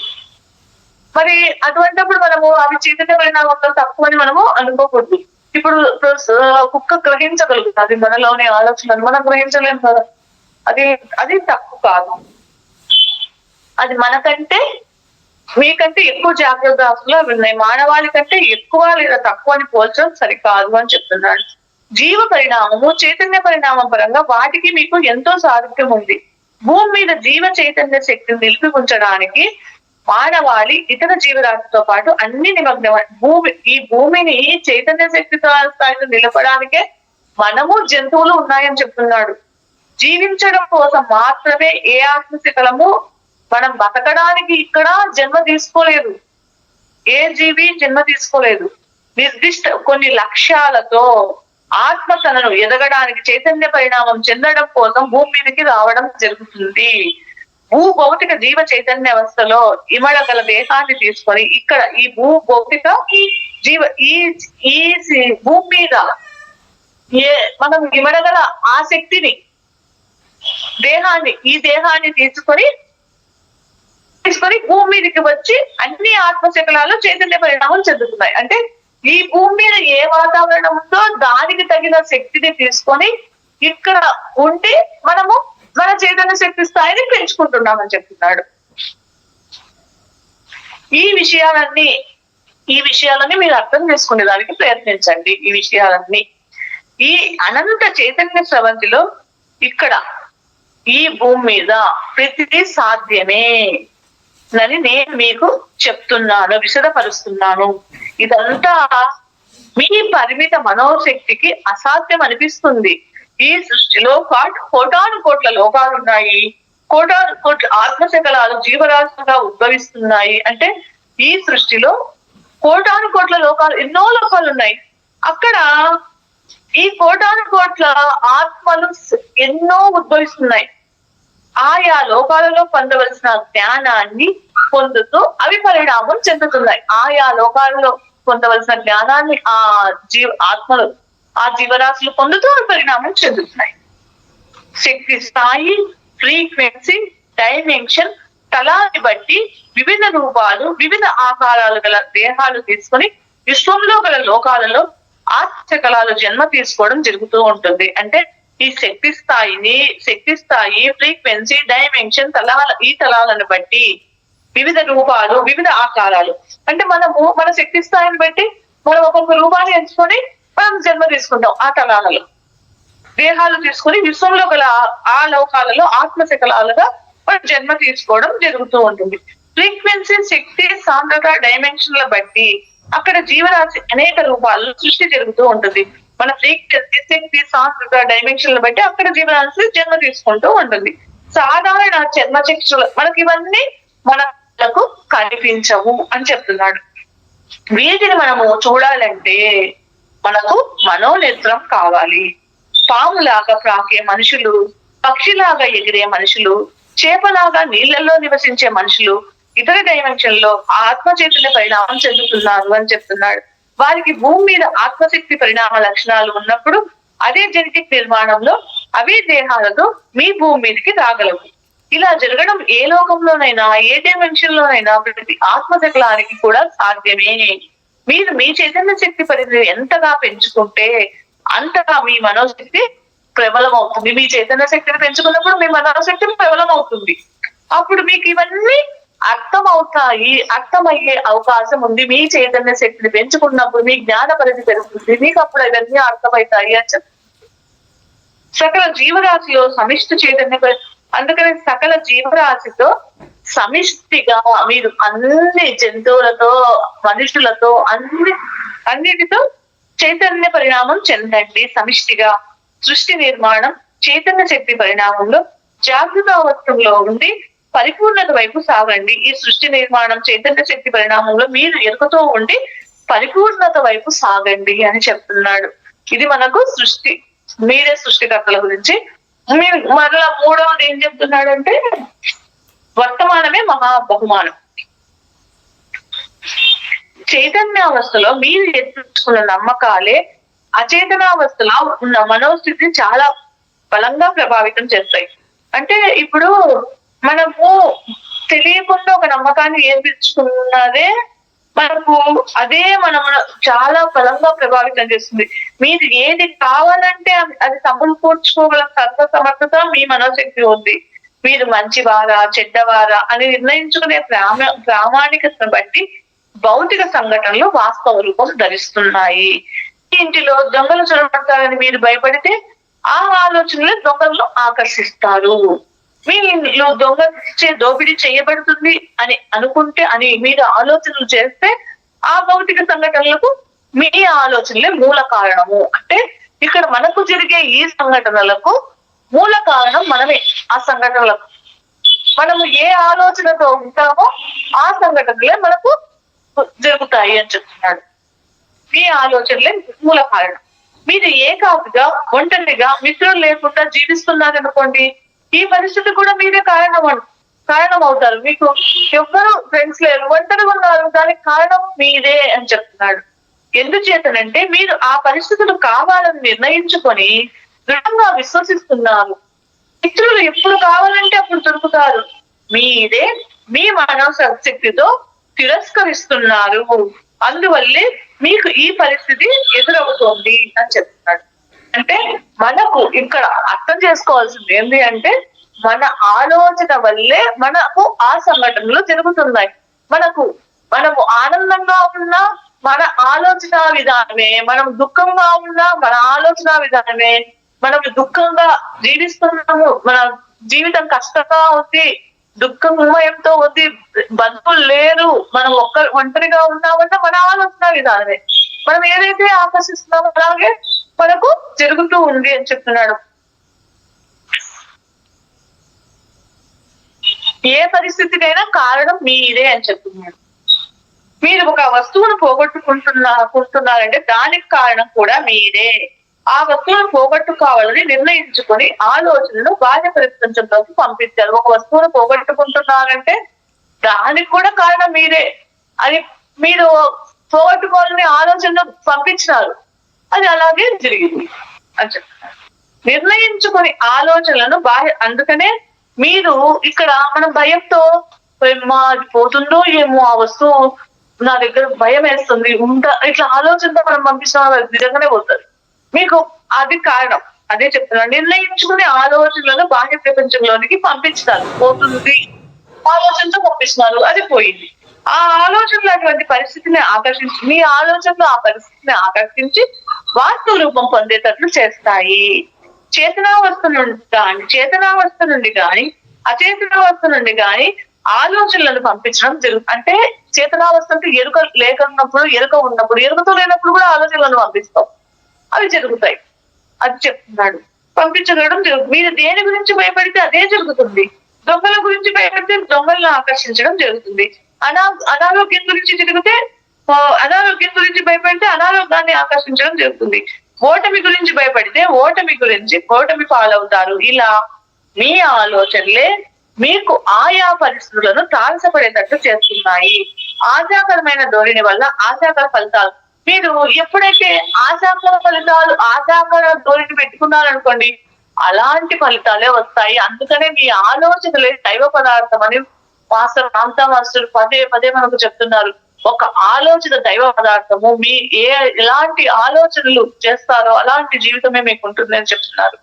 మరి అటువంటిప్పుడు మనము అవి చైతన్య పరిణామంలో తక్కువ అని మనము అనుకోకూడదు. ఇప్పుడు కుక్క గ్రహించగలుగుతుంది మనలోని ఆలోచనలు, మనం గ్రహించలేము కదా, అది అది తప్పు కాదు. అది మనకంటే మీకంటే ఎక్కువ జాగ్రత్తలు ఉన్నాయి. మానవాళి కంటే ఎక్కువ లేదా తక్కువ అని పోల్చడం సరికాదు అని చెప్తున్నాడు. జీవ పరిణామము, చైతన్య పరిణామం పరంగా వాటికి మీకు ఎంతో సారూప్యం ఉంది. భూమి మీద జీవ చైతన్య శక్తిని నిలిపి ఉంచడానికి మానవాళి ఇతర జీవరాశితో పాటు అన్ని నిమగ్నమై ఈ భూమిని చైతన్య శక్తితో స్థాయిలో నిలపడానికే మనము జంతువులు ఉన్నాయని చెప్తున్నాడు. జీవించడం కోసం మాత్రమే ఏ ఆత్మశకలము మనం బతకడానికి ఇక్కడ జన్మ తీసుకోలేదు. ఏ జీవి జన్మ తీసుకోలేదు. నిర్దిష్ట కొన్ని లక్ష్యాలతో ఆత్మ తనను ఎదగడానికి, చైతన్య పరిణామం చెందడం కోసం భూమి మీదకి రావడం జరుగుతుంది. భౌతిక జీవ చైతన్య వ్యవస్థలో ఇమడగల దేహాన్ని తీసుకొని ఇక్కడ ఈ భౌతిక జీవ ఈ భూమి మీద మనం ఇమడగల ఆ శక్తిని, ఈ దేహాన్ని తీసుకొని భూమి మీదకి వచ్చి అన్ని ఆత్మశకలాలు చైతన్య పరిణామం చెందుతున్నాయి. అంటే ఈ భూమి మీద ఏ వాతావరణం ఉందో దానికి తగిన శక్తిని తీసుకొని ఇక్కడ ఉండి మనము మన చైతన్య శక్తి స్థాయిని పెంచుకుంటున్నామని చెప్తున్నాడు. ఈ విషయాలన్నీ మీరు అర్థం చేసుకునే దానికి ప్రయత్నించండి. ఈ విషయాలన్నీ ఈ అనంత చైతన్య స్రవంతిలో ఇక్కడ ఈ భూమి మీద ప్రతిదీ సాధ్యమే అని నేను మీకు చెప్తున్నాను, విశదపరుస్తున్నాను. ఇదంతా మీ పరిమిత మనోశక్తికి అసాధ్యం అనిపిస్తుంది. ఈ సృష్టిలో కోటాను కోట్ల లోకాలు ఉన్నాయి, కోటాను కోట్ల ఆత్మశకలాలు జీవరాశులుగా ఉద్భవిస్తున్నాయి. అంటే ఈ సృష్టిలో కోటాను కోట్ల లోకాలు, ఎన్నో లోకాలు ఉన్నాయి. అక్కడ ఈ కోటాను కోట్ల ఆత్మలు ఎన్నో ఉద్భవిస్తున్నాయి. ఆయా లోకాలలో పొందవలసిన జ్ఞానాన్ని పొందుతూ అవి పరిణామం చెందుతున్నాయి. ఆయా లోకాలలో పొందవలసిన జ్ఞానాన్ని ఆత్మలు, ఆ జీవరాశులు పొందుతూ అవి పరిణామం చెందుతున్నాయి. శక్తి స్థాయి, ఫ్రీక్వెన్సీ, డైమెన్షన్, తలాన్ని బట్టి వివిధ రూపాలు, వివిధ ఆకారాలు గల దేహాలు తీసుకొని విశ్వంలో గల లోకాలలో ఆత్మశకలాలు జన్మ తీసుకోవడం జరుగుతూ ఉంటుంది. అంటే ఈ శక్తి స్థాయి, ఫ్రీక్వెన్సీ, డైమెన్షన్, ఈ తలాలను బట్టి వివిధ రూపాలు, వివిధ ఆకారాలు. అంటే మనము మన శక్తి స్థాయిని బట్టి మనం ఒక్కొక్క రూపాన్ని ఎంచుకొని మనం జన్మ తీసుకుంటాం. ఆ తలాలలో దేహాలు తీసుకొని విశ్వంలో గల ఆ లోకాలలో ఆత్మశకలాలుగా మనం జన్మ తీసుకోవడం జరుగుతూ ఉంటుంది. ఫ్రీక్వెన్సీ, శక్తి, సాంద్రత, డైమెన్షన్ల బట్టి అక్కడ జీవరాశి అనేక రూపాల్లో సృష్టి జరుగుతూ ఉంటుంది. మన ఫ్రీక్వెన్సీ, శక్తి, సాంద్రత, డైమెన్షన్ల బట్టి అక్కడ జీవరాశి జన్మ తీసుకుంటూ ఉంటుంది. సాధారణ జన్మచక్షులు మనకి ఇవన్నీ మనకు కనిపించవు అని చెప్తున్నాడు. వీటిని మనము చూడాలంటే మనకు మనోనేత్రం కావాలి. పాములాగా ప్రాకే మనుషులు, పక్షిలాగా ఎగిరే మనుషులు, చేపలాగా నీళ్లలో నివసించే మనుషులు ఇతర డైమెన్షన్ లో ఆత్మ చైతన్య పరిణామం చెందుతున్నారు అని చెప్తున్నాడు. వారికి భూమి మీద ఆత్మశక్తి పరిణామ లక్షణాలు ఉన్నప్పుడు అదే జెనెటిక్ నిర్మాణంలో అవే దేహాలతో మీ భూమి మీదకి రాగలవు. ఇలా జరగడం ఏ లోకంలోనైనా, ఏ డైమెన్షన్ లోనైనా ప్రతి ఆత్మశకలానికి కూడా సాధ్యమే. మీరు మీ చైతన్య శక్తి పరిధిని ఎంతగా పెంచుకుంటే అంతగా మీ మనోశక్తి ప్రబలం అవుతుంది. మీ చైతన్య శక్తిని పెంచుకున్నప్పుడు మీ మనోశక్తి ప్రబలం అవుతుంది. అప్పుడు మీకు ఇవన్నీ అర్థమయ్యే అవకాశం ఉంది. మీ చైతన్య శక్తిని పెంచుకున్నప్పుడు మీ జ్ఞాన పరిధి పెరుగుతుంది. మీకు అప్పుడు ఇవన్నీ అర్థమవుతాయి అని చెప్తారు. సకల జీవరాశిలో సమిష్టి చైతన్య, అందుకని సకల జీవరాశితో సమిష్టిగా మీరు అన్ని జంతువులతో, మనుషులతో, అన్నిటితో చైతన్య పరిణామం చెందండి. సమిష్టిగా సృష్టి నిర్మాణం చైతన్య శక్తి పరిణామంలో జాగృత అవస్థలో ఉండి పరిపూర్ణత వైపు సాగండి. ఈ సృష్టి నిర్మాణం చైతన్య శక్తి పరిణామంలో మీరు ఎరుకతో ఉండి పరిపూర్ణత వైపు సాగండి అని చెప్తున్నాడు. ఇది మనకు సృష్టి, మీరే సృష్టికర్తల గురించి. మీరు మరలా మూడవది ఏం చెప్తున్నాడంటే వర్తమానమే మహా బహుమానం. చైతన్యావస్థలో మీరు ఎదుర్కొన్న నమ్మకాలే అచేతనావస్థలో ఉన్న మనోస్థితిని చాలా బలంగా ప్రభావితం చేస్తాయి. అంటే ఇప్పుడు మనము తెలియకుండా ఒక నమ్మకాన్ని ఏర్పరచుకున్నదే మనకు అదే మనం చాలా బలంగా ప్రభావితం చేస్తుంది. మీరు ఏది కావాలంటే అది సమకూర్చుకోగల సమర్థత మీ మనోశక్తి ఉంది. మీరు మంచివారా చెడ్డవారా అని నిర్ణయించుకునే ప్రామాణికతను బట్టి భౌతిక సంఘటనలు వాస్తవ రూపం ధరిస్తున్నాయి. ఇంటిలో దొంగలు చొరబడతారని మీరు భయపడితే ఆ ఆలోచనలు దొంగలను ఆకర్షిస్తారు. మీ ఇంట్లో దోపిడీ చేయబడుతుంది అని అనుకుంటే అని మీరు ఆలోచనలు చేస్తే ఆ భౌతిక సంఘటనలకు మీ ఆలోచనలే మూల కారణము. అంటే ఇక్కడ మనకు జరిగే ఈ సంఘటనలకు మూల కారణం మనమే. ఆ సంఘటనలకు మనము ఏ ఆలోచనతో ఉంటామో ఆ సంఘటనలే మనకు జరుగుతాయి అని చెప్తున్నాడు. మీ ఆలోచనలే మూల కారణం. మీరు ఏకాకిగా ఒంటరిగా మిత్రులు లేకుండా జీవిస్తున్నారనుకోండి, ఈ పరిస్థితి కూడా మీరే కారణం అవుతారు. మీకు ఎవ్వరు ఫ్రెండ్స్ లేరు, ఒంటరిగా ఉన్నారు, దానికి కారణం మీరే అని చెప్తున్నాడు. ఎందుచేతనంటే మీరు ఆ పరిస్థితులు కావాలని నిర్ణయించుకొని దృఢంగా విశ్వసిస్తున్నారు. మిత్రులు ఎప్పుడు కావాలంటే అప్పుడు దొరుకుతారు, మీరే మీ మనోశక్తితో తిరస్కరిస్తున్నారు. అందువల్లే మీకు ఈ పరిస్థితి ఎదురవుతోంది అని చెప్తున్నాడు. అంటే మనకు ఇక్కడ అర్థం చేసుకోవాల్సింది ఏంటి అంటే మన ఆలోచన వల్లే మనకు ఆ సంఘటనలు జరుగుతున్నాయి. మనము ఆనందంగా ఉన్నా మన ఆలోచన విధానమే, మనం దుఃఖంగా ఉన్నా మన ఆలోచన విధానమే, మనం దుఃఖంగా జీవిస్తున్నాము, మన జీవితం కష్టంగా ఉంది, దుఃఖమయంతో ఉంది, బంధువులు లేరు, మనం ఒంటరిగా ఉన్నామన్నా మన ఆలోచన విధానమే. మనం ఏదైతే ఆకర్షిస్తున్నామో అలాగే మనకు జరుగుతూ ఉంది అని చెప్తున్నాడు. ఏ పరిస్థితికైనా కారణం మీరే అని చెప్తున్నాడు. మీరు ఒక వస్తువును పోగొట్టుకుంటున్నారంటే దానికి కారణం కూడా మీరే. ఆ వస్తువును పోగొట్టుకోవాలని నిర్ణయించుకొని ఆలోచనను బాహ్య ప్రపంచంలోకి పంపించారు. ఒక వస్తువును పోగొట్టుకుంటున్నారంటే దానికి కూడా కారణం మీరే. అది మీరు పోగొట్టుకోవాలని ఆలోచనను పంపించినారు, అది అలాగే జరిగింది అని చెప్తున్నారు. నిర్ణయించుకొని ఆలోచనలను అందుకనే మీరు ఇక్కడ మనం భయంతో అది పోతుందో ఏమో, ఆ వస్తువు నా దగ్గర భయం వేస్తుంది ఇట్లా ఆలోచనతో మనం పంపించిన నిజంగానే పోతుంది. మీకు అది కారణం. అదే చెప్తున్నారు, నిర్ణయించుకునే ఆలోచనలను బాహ్య ప్రపంచంలోనికి పంపించారు. పోతుంది ఆలోచనతో పంపిస్తున్నారు, అది పోయింది. ఆ ఆలోచనలు అటువంటి పరిస్థితిని ఆకర్షించి మీ ఆలోచనలు ఆ పరిస్థితిని ఆకర్షించి వాస్తవ రూపం పొందేటట్లు చేస్తాయి. చేతనావస్థ నుండి గాని అచేతనావస్థ నుండి గాని ఆలోచనలను పంపించడం అంటే చేతనావస్థ అంటే ఎరుక లేకున్నప్పుడు, ఎరుక ఉన్నప్పుడు, ఎరుకతో లేనప్పుడు కూడా ఆలోచనలను పంపిస్తాం, అవి జరుగుతాయి. అది చెప్తున్నాడు. పంపించగలడం జరుగుతుంది. మీరు దేని గురించి భయపడితే అదే జరుగుతుంది. దొంగల గురించి భయపడితే దొంగలను ఆకర్షించడం జరుగుతుంది. అనారోగ్యం గురించి భయపడితే అనారోగ్యాన్ని ఆకర్షించడం జరుగుతుంది. ఓటమి గురించి భయపడితే ఓటమి పాలవుతారు. ఇలా మీ ఆలోచనలే మీకు ఆయా పరిస్థితులను తారసపడేటట్టు చేస్తున్నాయి. ఆశాకరమైన ధోరణి వల్ల ఆశాకర ఫలితాలు. మీరు ఎప్పుడైతే ఆశాకర ధోరణి పెట్టుకున్నారనుకోండి, అలాంటి ఫలితాలే వస్తాయి. అందుకనే మీ ఆలోచనలే దైవ పదార్థం అని మాస్టర్ రామతా మాస్టర్ పదే పదే మనకు చెప్తున్నారు. ఒక ఆలోచన దైవ పదార్థము. మీ ఎలాంటి ఆలోచనలు చేస్తారో అలాంటి జీవితమే మీకు ఉంటుంది అని చెప్తున్నారు.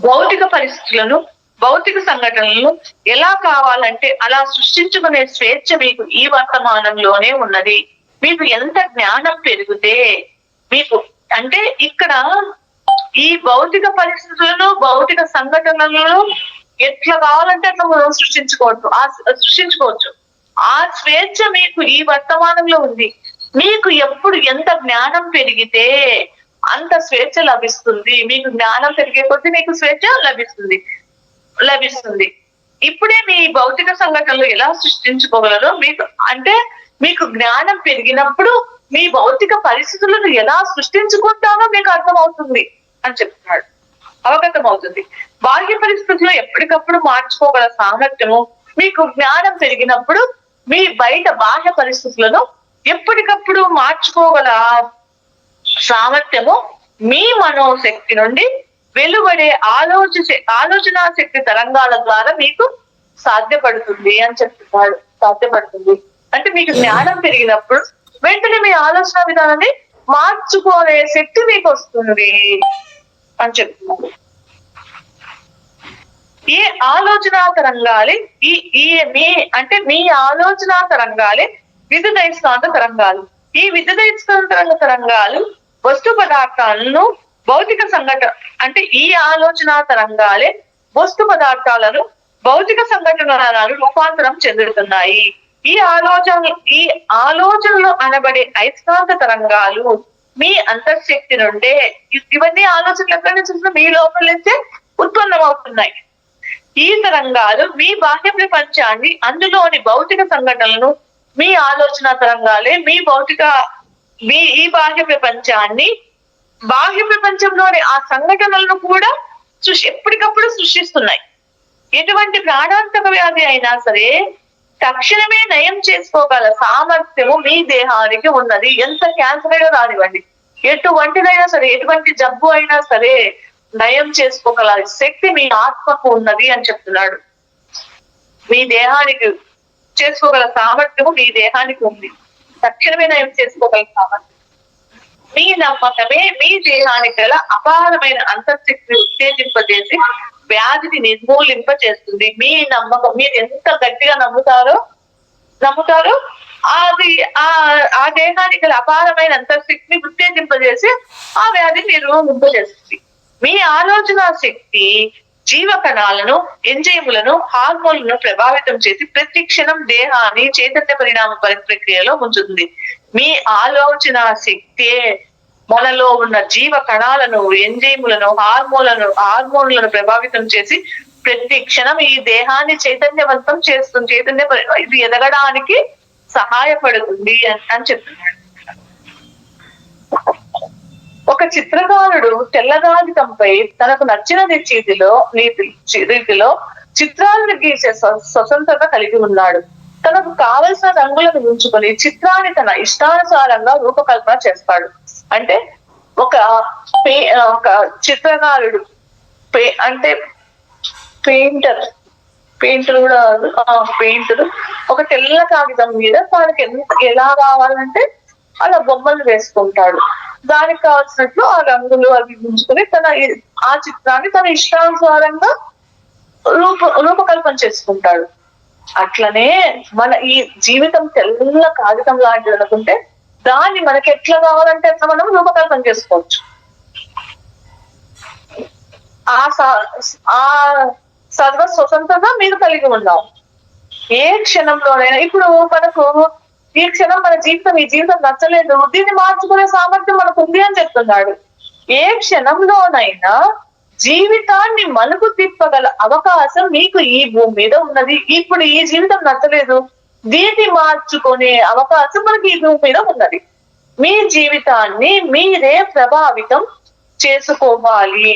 భౌతిక పరిస్థితులను, భౌతిక సంఘటనలను ఎలా కావాలంటే అలా సృష్టించుకునే స్వేచ్ఛ మీకు ఈ వర్తమానంలోనే ఉన్నది. మీకు ఎంత జ్ఞానం పెరిగితే మీకు అంటే ఇక్కడ ఈ భౌతిక పరిస్థితులను, భౌతిక సంఘటనలను ఎట్లా కావాలంటే అట్లా మనం సృష్టించుకోవచ్చు. ఆ స్వేచ్ఛ మీకు ఈ వర్తమానంలో ఉంది. మీకు ఎప్పుడు ఎంత జ్ఞానం పెరిగితే అంత స్వేచ్ఛ లభిస్తుంది. మీకు జ్ఞానం పెరిగే కొద్దీ మీకు స్వేచ్ఛ లభిస్తుంది. ఇప్పుడే మీ భౌతిక సంఘటనలు ఎలా సృష్టించుకోగలరో మీకు అంటే మీకు జ్ఞానం పెరిగినప్పుడు మీ భౌతిక పరిస్థితులను ఎలా సృష్టించుకుంటానో మీకు అర్థమవుతుంది అని చెప్తున్నాడు. అవగతం అవుతుంది. బాహ్య పరిస్థితుల్లో ఎప్పటికప్పుడు మార్చుకోగల సామర్థ్యము మీకు జ్ఞానం పెరిగినప్పుడు మీ బయట బాహ్య పరిస్థితులను ఎప్పటికప్పుడు మార్చుకోగల సామర్థ్యము మీ మనోశక్తి నుండి వెలువడే ఆలోచన శక్తి తరంగాల ద్వారా మీకు సాధ్యపడుతుంది అని చెప్తున్నాడు. సాధ్యపడుతుంది అంటే మీకు జ్ఞానం పెరిగినప్పుడు వెంటనే మీ ఆలోచన విధానాన్ని మార్చుకోనే శక్తి మీకు వస్తుంది అని చెప్తున్నాడు. ఈ ఆలోచన తరంగాలే మీ ఆలోచన తరంగాలే విద్యుదయస్కాంత తరంగాలు. ఈ విద్యుదయస్కాంత తరంగాలు వస్తు పదార్థాలను భౌతిక సంఘటన అంటే ఈ ఆలోచన తరంగాలే వస్తు పదార్థాలను భౌతిక సంఘటనలు రూపాంతరం చెందుతున్నాయి. ఈ ఆలోచనలు అనబడే అయస్కాంత తరంగాలు మీ అంతర్శక్తి నుండే, ఇవన్నీ ఆలోచనలు ఎక్కడి నుంచి మీ లోపల నుంచే ఉత్పన్నమవుతున్నాయి. ఈ తరంగాలు మీ బాహ్య ప్రపంచాన్ని, అందులోని భౌతిక సంఘటనలను మీ ఆలోచన తరంగాలే ఈ బాహ్య ప్రపంచాన్ని, బాహ్య ప్రపంచంలోని ఆ సంఘటనలను కూడా ఎప్పటికప్పుడు సృష్టిస్తున్నాయి. ఎటువంటి ప్రాణాంతక వ్యాధి అయినా సరే తక్షణమే నయం చేసుకోగల సామర్థ్యము మీ దేహానికి ఉన్నది. ఎంత క్యాన్సర్ అయినా రానివ్వండి, ఎటువంటిదైనా సరే, ఎటువంటి జబ్బు అయినా సరే నయం చేసుకోగల శక్తి మీ ఆత్మకు ఉన్నది అని చెప్తున్నాడు. మీ దేహానికి చేసుకోగల సామర్థ్యము మీ దేహానికి ఉంది. తక్షణమే నయం చేసుకోగల సామర్థ్యం. మీ నమ్మకమే మీ దేహానికి గల అపారమైన అంతర్శక్తిని ఉత్తేజింపజేసి వ్యాధిని నిర్మూలింపజేస్తుంది. మీ నమ్మకం, మీరు ఎంత గట్టిగా నమ్ముతారో అది ఆ దేహానికి గల అపారమైన అంతర్శక్తిని ఉత్తేజింపజేసి ఆ వ్యాధిని నిర్మూలింపజేస్తుంది. మీ ఆలోచన శక్తి జీవ కణాలను, ఎంజైములను, హార్మోన్లను ప్రభావితం చేసి ప్రతి క్షణం దేహాన్ని చైతన్య పరిణామ ప్రక్రియలో ఉంచుతుంది. మీ ఆలోచన శక్తి మనలో ఉన్న జీవ కణాలను, ఎంజైములను, హార్మోన్లను ప్రభావితం చేసి ప్రతి క్షణం ఈ దేహాన్ని చైతన్యవంతం చేస్తుంది. ఇది ఎదగడానికి సహాయపడుతుంది అని చెప్తున్నాడు. ఒక చిత్రకారుడు తెల్లగాగితంపై తనకు నచ్చిన రీతిలో చిత్రాలను గీసే స్వతంత్రత కలిగి ఉన్నాడు. తనకు కావలసిన రంగులను ఉంచుకొని చిత్రాన్ని తన ఇష్టానుసారంగా రూపకల్పన చేస్తాడు. అంటే ఒక చిత్రకారుడు అంటే పెయింటర్ ఒక తెల్ల కాగితం మీద తనకి ఎలా కావాలంటే అలా బొమ్మలు వేసుకుంటాడు. దానికి కావాల్సినట్లు ఆ రంగులు అవి ఉంచుకొని ఆ చిత్రాన్ని తన ఇష్టానుసారంగా రూపకల్పన చేసుకుంటాడు. అట్లనే మన ఈ జీవితం తెల్ల కాగితం లాంటిది అనుకుంటే దాన్ని మనకి ఎట్లా కావాలంటే ఎట్లా మనం రూపకల్పన చేసుకోవచ్చు. ఆ సర్వ స్వతంత్రత మీరు కలిగి ఉన్నాం. ఏ క్షణంలోనైనా ఇప్పుడు మనకు ఈ క్షణం ఈ జీవితం నచ్చలేదు, దీన్ని మార్చుకునే సామర్థ్యం మనకు ఉంది అని చెప్తున్నాడు. ఏ క్షణంలోనైనా జీవితాన్ని మలుపు తిప్పగల అవకాశం మీకు ఈ భూమి మీద ఉన్నది. ఇప్పుడు ఈ జీవితం నచ్చలేదు, దీన్ని మార్చుకునే అవకాశం మనకి ఈ భూమి మీద ఉన్నది. మీ జీవితాన్ని మీరే ప్రభావితం చేసుకోవాలి.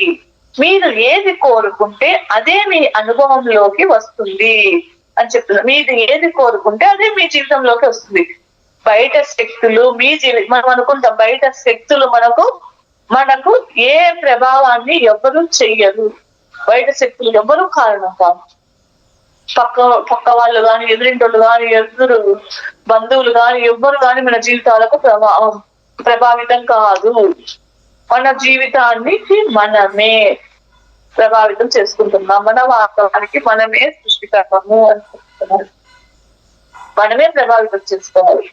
మీరు ఏది కోరుకుంటే అదే మీ అనుభవంలోకి వస్తుంది అని చెప్తున్నారు. మీరు ఏది కోరుకుంటే అదే మీ జీవితంలోకి వస్తుంది. బయట శక్తులు మనం అనుకుంటాం బయట శక్తులు మనకు ఏ ప్రభావాన్ని ఎవరు చెయ్యరు. బయట శక్తులు ఎవరు కారణం కాదు. పక్క వాళ్ళు గాని, ఎదురింటోళ్ళు గాని, ఎదురు బంధువులు గాని, ఎవ్వరు గాని మన జీవితాలకు ప్రభావితం కాదు. మన జీవితానికి మనమే ప్రభావితం చేసుకుంటున్నాం. మన వాస్తవానికి మనమే సృష్టికర్మము అని చెప్తున్నారు. మనమే ప్రభావితం చేసుకోవాలి.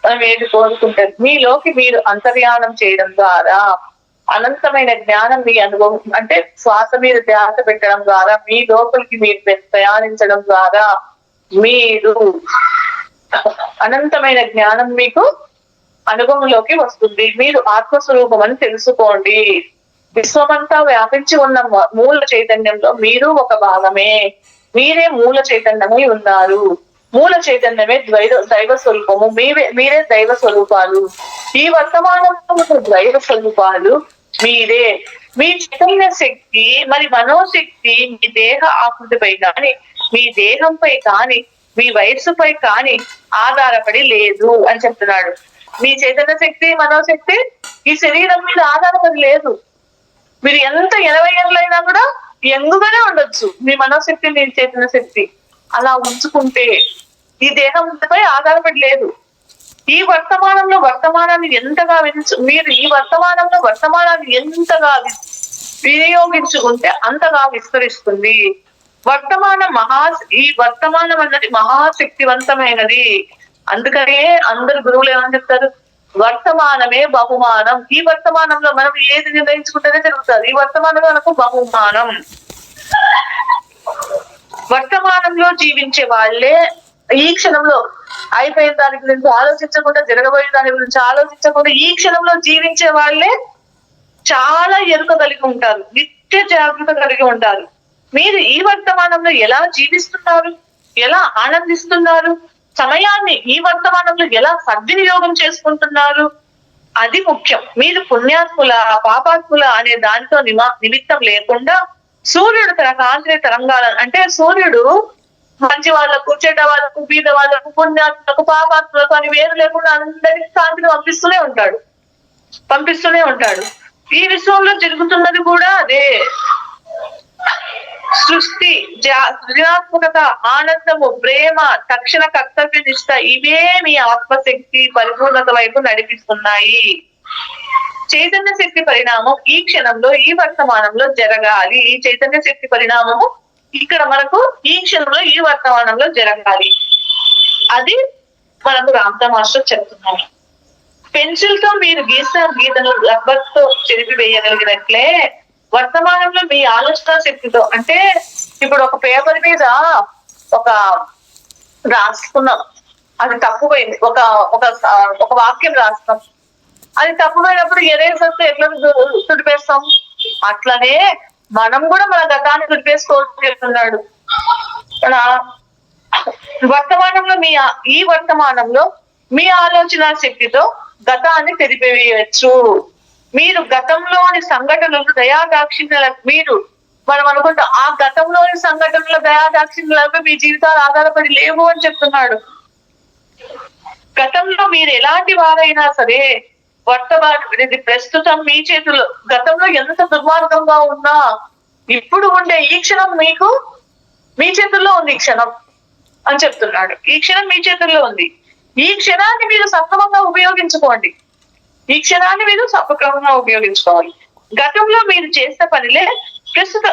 మనం ఏది కోరుకుంటే మీలోకి మీరు అంతర్యానం చేయడం ద్వారా అనంతమైన జ్ఞానం మీ అనుభవం అంటే శ్వాస మీద ధ్యాస పెట్టడం ద్వారా మీ లోపలికి మీరు ప్రయాణించడం ద్వారా మీరు అనంతమైన జ్ఞానం మీకు అనుభవంలోకి వస్తుంది. మీరు ఆత్మస్వరూపం అని తెలుసుకోండి. విశ్వమంతా వ్యాపించి ఉన్న మూల చైతన్యంలో మీరు ఒక భాగమే. మీరే మూల చైతన్యమై ఉన్నారు. మూల చైతన్యమే దైవ స్వరూపము, మీరే దైవ స్వరూపాలు. ఈ వర్తమానంలో దైవ స్వరూపాలు మీరే. మీ చైతన్య శక్తి మరి మనోశక్తి మీ దేహ ఆకృతిపై కాని, మీ దేహంపై కాని, మీ వయస్సుపై కాని ఆధారపడి లేదు అని చెప్తున్నాడు. మీ చైతన్య శక్తి మనోశక్తి ఈ శరీరం మీద ఆధారపడి లేదు. మీరు ఎంత 80 ఏళ్ళైనా కూడా యంగుగానే ఉండొచ్చు. మీ మనోశక్తి, మీ చైతన్య శక్తి అలా ఉంచుకుంటే ఈ దేహంపై ఆధారపడి లేదు. ఈ వర్తమానంలో వర్తమానాన్ని ఎంతగా మీరు ఈ వర్తమానంలో వర్తమానాన్ని ఎంతగా వినియోగించుకుంటే అంతగా విస్తరిస్తుంది. ఈ వర్తమానం అన్నది మహాశక్తివంతమైనది. అందుకనే అందరు గురువులు ఏమని చెప్తారు, వర్తమానమే బహుమానం. ఈ వర్తమానంలో మనం ఏది నిర్ణయించుకుంటేనే జరుగుతుంది. ఈ వర్తమానంలో మనకు బహుమానం. వర్తమానంలో జీవించే వాళ్ళే ఈ క్షణంలో అయిపోయిన దాని గురించి ఆలోచించకుండా, జరగబోయే దాని గురించి ఆలోచించకుండా ఈ క్షణంలో జీవించే వాళ్ళే చాలా ఎరుక కలిగి ఉంటారు, నిత్య జాగ్రత్త కలిగి ఉంటారు. మీరు ఈ వర్తమానంలో ఎలా జీవిస్తున్నారు, ఎలా ఆనందిస్తున్నారు, సమయాన్ని ఈ వర్తమానంలో ఎలా సద్వినియోగం చేసుకుంటున్నారు, అది ముఖ్యం. మీరు పుణ్యాత్ముల పాపాత్ముల అనే దానితో నిమిత్తం లేకుండా సూర్యుడు తన కాంతి తరంగాలను, అంటే సూర్యుడు మంచి వాళ్ళకు, చెడ్డ వాళ్ళకు, బీద వాళ్ళకు, పుణ్యాత్ములకు, పాపాత్ములకు అని వేరు లేకుండా అందరికి కాంతిని పంపిస్తూనే ఉంటాడు. ఈ విశ్వంలో జరుగుతున్నది కూడా అదే. సృష్టి, సృజనాత్మకత, ఆనందము, ప్రేమ, తక్షణ కర్తవ్య నిష్ట ఇవే మీ ఆత్మశక్తి పరిపూర్ణత వైపు నడిపిస్తున్నాయి. చైతన్య శక్తి పరిణామం ఈ క్షణంలో ఈ వర్తమానంలో జరగాలి. ఈ చైతన్య శక్తి పరిణామము ఇక్కడ మనకు ఈ క్షణంలో ఈ వర్తమానంలో జరగాలి. అది మనకు రామతా మాస్టర్ చెప్తున్నారు. పెన్సిల్ తో మీరు గీసిన గీతను రబ్బర్ తో చెరిపి వేయగలిగినట్లే వర్తమానంలో మీ ఆలోచన శక్తితో, అంటే ఇప్పుడు ఒక పేపర్ మీద ఒక రాసుకున్నాం, అది తప్పుపోయింది, ఒక వాక్యం రాస్తాం, అది తప్పుపోయినప్పుడు ఎరేజర్తో ఎట్లా తుడిపేస్తాం, అట్లనే మనం కూడా మన గతాన్ని తుడిపేసుకోవచ్చు చెప్తున్నాడు. వర్తమానంలో ఈ వర్తమానంలో మీ ఆలోచన శక్తితో గతాన్ని తెరిపివేయచ్చు. మీరు గతంలోని సంఘటనలు దయాదాక్షిణ్యాలకు మనం అనుకుంటాం, ఆ గతంలోని సంఘటనల దయాదాక్షిణ్యాలపై మీ జీవితాలు ఆధారపడి లేవు అని చెప్తున్నాడు. గతంలో మీరు ఎలాంటి వారైనా సరే వర్తమానం ప్రస్తుతం మీ చేతుల్లో. గతంలో ఎంత దుర్మార్గంగా ఉన్నా ఇప్పుడు ఉండే ఈ క్షణం మీకు మీ చేతుల్లో ఉంది. ఈ క్షణం అని చెప్తున్నాడు. ఈ క్షణం మీ చేతుల్లో ఉంది. ఈ క్షణాన్ని మీరు సక్రమంగా ఉపయోగించుకోండి. గతంలో మీరు చేసిన పనిలే ప్రస్తుత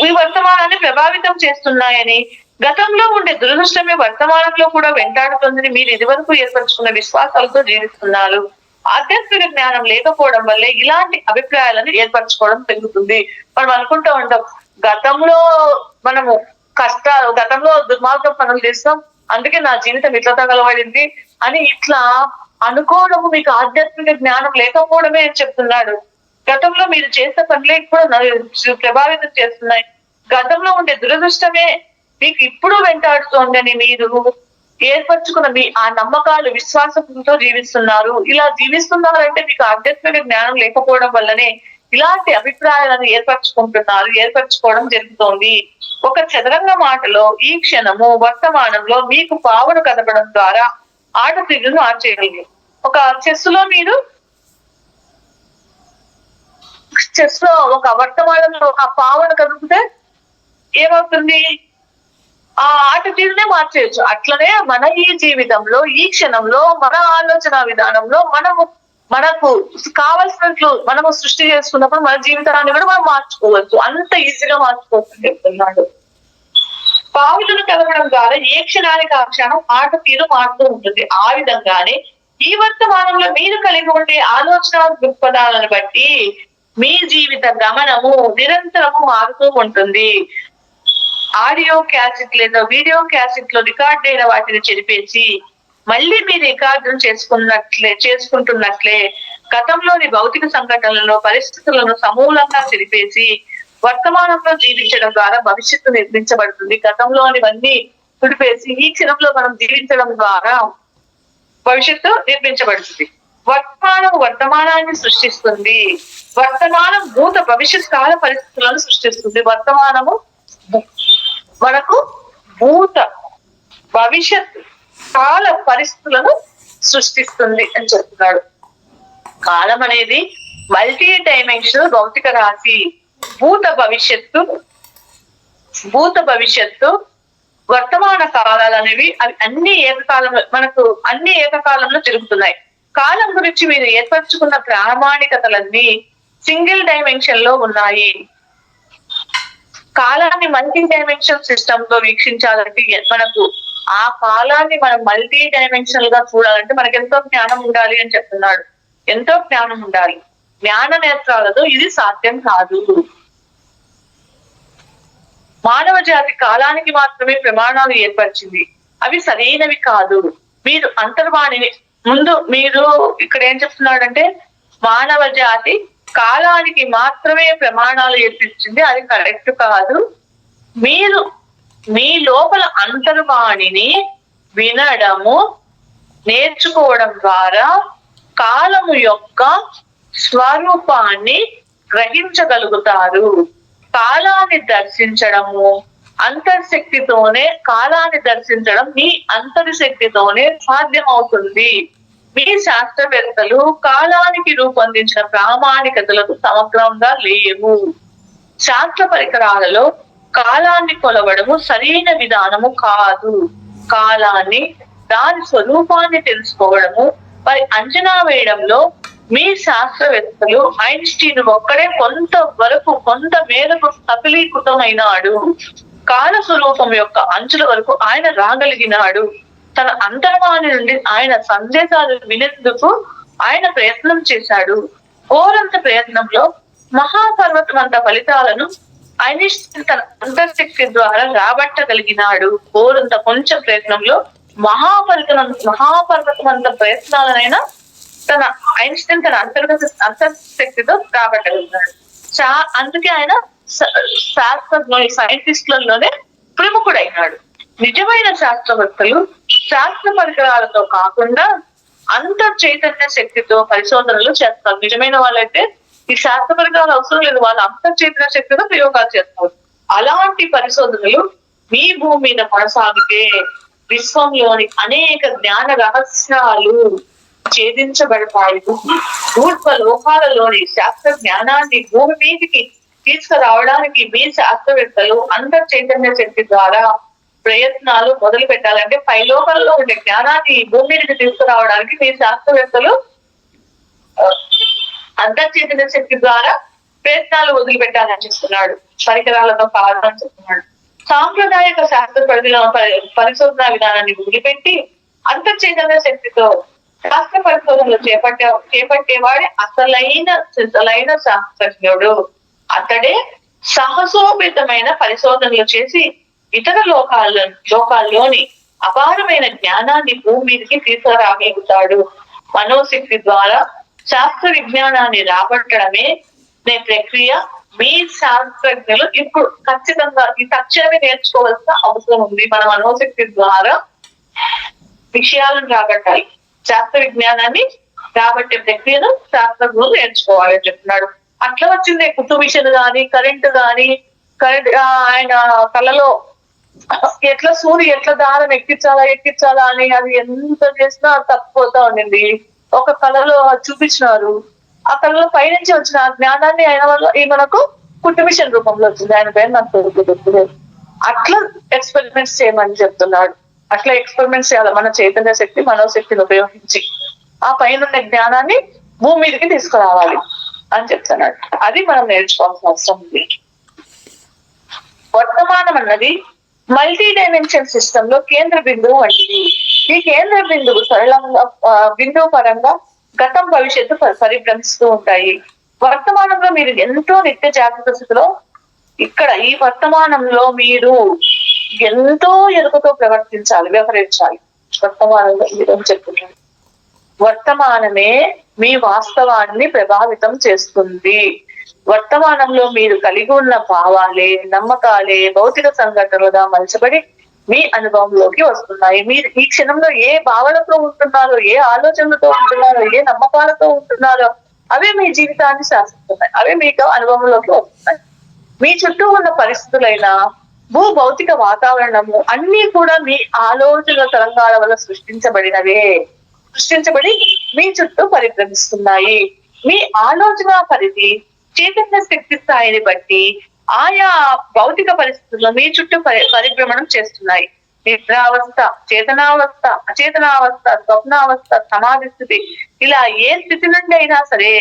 ఈ వర్తమానాన్ని ప్రభావితం చేస్తున్నాయని, గతంలో ఉండే దురదృష్టమే వర్తమానంలో కూడా వెంటాడుతుందని మీరు ఇదివరకు ఏర్పరచుకున్న విశ్వాసాలతో జీవిస్తున్నారు. ఆధ్యాత్మిక జ్ఞానం లేకపోవడం వల్లే ఇలాంటి అభిప్రాయాలను ఏర్పరచుకోవడం పెరుగుతుంది. మనం అనుకుంటూ ఉంటాం, గతంలో మనము గతంలో దుర్మార్గం పనులు చేస్తాం, అందుకే నా జీవితం ఇట్లా తగలబడింది అని ఇట్లా అనుకోవడము మీకు ఆధ్యాత్మిక జ్ఞానం లేకపోవడమే అని చెప్తున్నాడు. గతంలో మీరు చేసే పనులే ఇప్పుడు ప్రభావితం చేస్తున్నాయి. గతంలో ఉండే దురదృష్టమే మీకు ఇప్పుడు వెంటాడుతోందని మీరు ఏర్పరచుకున్న మీ ఆ నమ్మకాలు, విశ్వాసంతో జీవిస్తున్నారు. ఇలా జీవిస్తున్నారంటే మీకు ఆధ్యాత్మిక జ్ఞానం లేకపోవడం వల్లనే ఇలాంటి అభిప్రాయాలను ఏర్పరచుకోవడం జరుగుతోంది. ఒక చదరంగ మాటలో ఈ క్షణము వర్తమానంలో మీకు పావును కదపడం ద్వారా ఆట తీరును మార్చేయగలిగి. ఒక చెస్ లో ఒక వర్తమానంలో ఆ పావును కదిపితే ఏమవుతుంది, ఆ ఆట తీరునే మార్చేయచ్చు. అట్లనే మన ఈ జీవితంలో ఈ క్షణంలో మన ఆలోచన విధానంలో మనకు కావలసినట్లు మనము సృష్టి చేసుకున్నప్పుడు మన జీవితాన్ని కూడా మనం మార్చుకోవచ్చు. అంత ఈజీగా మార్చుకోవచ్చు చెప్తున్నాడు. పావులను కలవడం ద్వారా ఏ క్షణానికి ఆ క్షణం ఆట తీరు మారుతూ ఉంటుంది. ఆ విధంగానే ఈ వర్తమానంలో మీరు కలిగి ఉండే ఆలోచన దృక్పథాలను బట్టి మీ జీవిత గమనము నిరంతరము మారుతూ ఉంటుంది. ఆడియో క్యాసెట్ లేదా వీడియో క్యాసెట్ లో రికార్డ్ అయిన వాటిని చెరిపేసి మళ్ళీ మీ రికార్డును చేసుకుంటున్నట్లే గతంలోని భౌతిక సంఘటనలను, పరిస్థితులను సమూలంగా చెరిపేసి వర్తమానంలో జీవించడం ద్వారా భవిష్యత్తు నిర్మించబడుతుంది. గతంలోనివన్నీ తుడిపేసి ఈ క్షణంలో మనం జీవించడం ద్వారా భవిష్యత్తు నిర్మించబడుతుంది. వర్తమానాన్ని సృష్టిస్తుంది. వర్తమానం భూత భవిష్యత్ కాల పరిస్థితులను సృష్టిస్తుంది. వర్తమానము మనకు భూత భవిష్యత్ కాల పరిస్థితులను సృష్టిస్తుంది అని చెప్తున్నాడు. కాలం అనేది మల్టీ డైమెన్షనల్ భౌతిక రాశి. భూత భవిష్యత్తు వర్తమాన కాలాలు అనేవి అవి అన్ని ఏకకాలంలో మనకు అన్ని ఏకకాలంలో జరుగుతున్నాయి. కాలం గురించి మీరు ఏర్పరచుకున్న ప్రామాణికతలన్నీ సింగిల్ డైమెన్షన్ లో ఉన్నాయి. కాలాన్ని మల్టీ డైమెన్షనల్ సిస్టమ్ తో వీక్షించాలంటే మనకు ఆ కాలాన్ని మనం మల్టీ డైమెన్షనల్ గా చూడాలంటే మనకు ఎంతో జ్ఞానం ఉండాలి అని చెప్తున్నాడు. ఎంతో జ్ఞానం ఉండాలి. జ్ఞాన నేత్రాలతో ఇది సాధ్యం కాదు. మానవ జాతి కాలానికి మాత్రమే ప్రమాణాలు ఏర్పరిచింది. అవి సరైనవి కాదు. మీరు అంతర్వాణిని మీరు ఇక్కడ ఏం చెప్తున్నాడంటే మానవ జాతి కాలానికి మాత్రమే ప్రమాణాలు ఏర్పరిచింది, అది కరెక్ట్ కాదు. మీరు మీ లోపల అంతర్వాణిని వినడము నేర్చుకోవడం ద్వారా కాలము యొక్క స్వరూపాన్ని గ్రహించగలుగుతారు. కాలాన్ని దర్శించడము అంతర్శక్తితోనే కాలాన్ని దర్శించడం మీ అంతర్శక్తితోనే సాధ్యమవుతుంది. మీ శాస్త్రవేత్తలు కాలానికి రూపొందించిన ప్రామాణికతలకు సమగ్రంగా లేవు. శాస్త్ర పరికరాలలో కాలాన్ని కొలవడము సరైన విధానము కాదు. కాలాన్ని దాని స్వరూపాన్ని తెలుసుకోవడము మరి అంచనా వేయడంలో మీ శాస్త్రవేత్తలు ఐన్స్టీన్ ఒక్కడే కొంత మేరకు సఫలీకృతమైనాడు. కాల స్వరూపం యొక్క అంచుల వరకు ఆయన రాగలిగినాడు. తన అంతర్వాణి నుండి ఆయన సందేశాలు వినేందుకు ఆయన ప్రయత్నం చేశాడు. ఓరంత ప్రయత్నంలో మహాపర్వతమంత ఫలితాలను ఐన్స్టీన్ తన అంతర్శక్తి ద్వారా రాబట్టగలిగినాడు. ఓరంత కొంచెం ప్రయత్నంలో మహాపర్వతమంత ప్రయత్నాలనైనా ఐన్స్టీన్ తన అంతర్శక్తితో రాబట్టగలిగినాడు. అందుకే ఆయన సైంటిస్టులలోనే ప్రముఖుడైనాడు. నిజమైన శాస్త్రవేత్తలు శాస్త్ర పరికరాలతో కాకుండా అంతర్ చైతన్య శక్తితో పరిశోధనలు చేస్తారు. నిజమైన వాళ్ళైతే ఈ శాస్త్ర పరికరాలు అవసరం లేదు, వాళ్ళు అంతర్ చైతన్య శక్తితో ప్రయోగాలు చేస్తారు. అలాంటి పరిశోధనలు మీ భూమి మీద కొనసాగితే విశ్వంలోని అనేక జ్ఞాన రహస్యాలు ఛేదించబడతాయి. ఊర్ధ్వ లోకాలలోని శాస్త్ర జ్ఞానాన్ని భూమి మీదికి తీసుకురావడానికి మీ శాస్త్రవేత్తలు అంతర్ చైతన్య శక్తి ద్వారా ప్రయత్నాలు మొదలు పెట్టాలంటే పై లోకాలలో ఉండే జ్ఞానాన్ని భూమి మీదకి తీసుకురావడానికి మీ శాస్త్రవేత్తలు అంతర్ చైతన్య శక్తి ద్వారా ప్రయత్నాలు మొదలు పెట్టాలని చెప్తున్నాడు. పరికరాలతో కావాలని చెప్తున్నాడు. సాంప్రదాయక శాస్త్ర పరిశోధన విధానాన్ని వదిలిపెట్టి అంతర్ చైతన్య శక్తితో శాస్త్ర పరిశోధనలు చేపట్టేవాడే అసలైన శాస్త్రజ్ఞుడు. అతడే సాహసోపేతమైన పరిశోధనలు చేసి ఇతర లోకాల్లోని అపారమైన జ్ఞానాన్ని భూమి మీదకి తీసుకురాగలుగుతాడు. మనోశక్తి ద్వారా శాస్త్ర విజ్ఞానాన్ని రాబట్టడమే ప్రక్రియ. మీ శాస్త్రజ్ఞులు ఇప్పుడు ఖచ్చితంగా ఈ తక్షణమే నేర్చుకోవాల్సిన అవసరం ఉంది. మన మనోశక్తి ద్వారా విషయాలను రాబట్టాలి. శాస్త్ర విజ్ఞానాన్ని రాబట్టే ప్రక్రియను శాస్త్రజ్ఞులు నేర్చుకోవాలని చెప్తున్నాడు. అట్లా వచ్చిందే కుటుంబిషన్ గాని కరెంటు ఆయన కళలో ఎట్లా ఎట్లా దారం ఎక్కించాలా అని అది ఎంత చేసినా తప్పిపోతా ఉండింది. ఒక కళలో చూపించినారు. ఆ కళలో పైనుంచి వచ్చిన జ్ఞానాన్ని ఆయన వల్ల మనకు కుటుంబిషన్ రూపంలో వచ్చింది. ఆయన పేరు నాకు తెలుగులేదు. అట్లా ఎక్స్పెరిమెంట్స్ చేయమని చెప్తున్నాడు. అట్లా ఎక్స్పెరిమెంట్స్ చేయాలి మన చైతన్య శక్తి మనోశక్తిని ఉపయోగించి ఆ పైన జ్ఞానాన్ని భూమి మీదకి తీసుకురావాలి అని చెప్తున్నాడు. అది మనం నేర్చుకోవాల్సిన అవసరం ఉంది. వర్తమానం అన్నది మల్టీ డైమెన్షన్ సిస్టమ్ లో కేంద్ర బిందువు వంటిది. ఈ కేంద్ర బిందువు సరళంగా బిందువు పరంగా గతం భవిష్యత్తు పరిభ్రమిస్తూ ఉంటాయి. వర్తమానంలో మీరు ఎంతో నిత్య జాగ్రత్త స్థితిలో ఇక్కడ ఈ వర్తమానంలో మీరు ఎంతో ఎరుకతో వ్యవహరించాలి. వర్తమానంలో మీరు చెప్తున్నారు. వర్తమానమే మీ వాస్తవాన్ని ప్రభావితం చేస్తుంది. వర్తమానంలో మీరు కలిగి ఉన్న భావాలే నమ్మకాలే భౌతిక సంఘటనలుగా మలచబడి మీ అనుభవంలోకి వస్తున్నాయి. మీరు ఈ క్షణంలో ఏ భావనతో ఉంటున్నారో, ఏ ఆలోచనలతో ఉంటున్నారో, ఏ నమ్మకాలతో ఉంటున్నారో అవే మీ జీవితాన్ని శాసిస్తున్నాయి. అవే మీకు అనుభవంలోకి వస్తున్నాయి. మీ చుట్టూ ఉన్న పరిస్థితులైన భౌతిక వాతావరణము అన్ని కూడా మీ ఆలోచన తరంగాల వల్ల సృష్టించబడి మీ చుట్టూ పరిభ్రమిస్తున్నాయి. మీ ఆలోచన పరిధి చైతన్య శక్తి స్థాయిని బట్టి ఆయా భౌతిక పరిస్థితుల్లో మీ చుట్టూ పరిభ్రమణం చేస్తున్నాయి. నిద్రావస్థ, చేతనావస్థ, అచేతనావస్థ, స్వప్నావస్థ, సమాధి స్థితి, ఇలా ఏ స్థితి నుండి అయినా సరే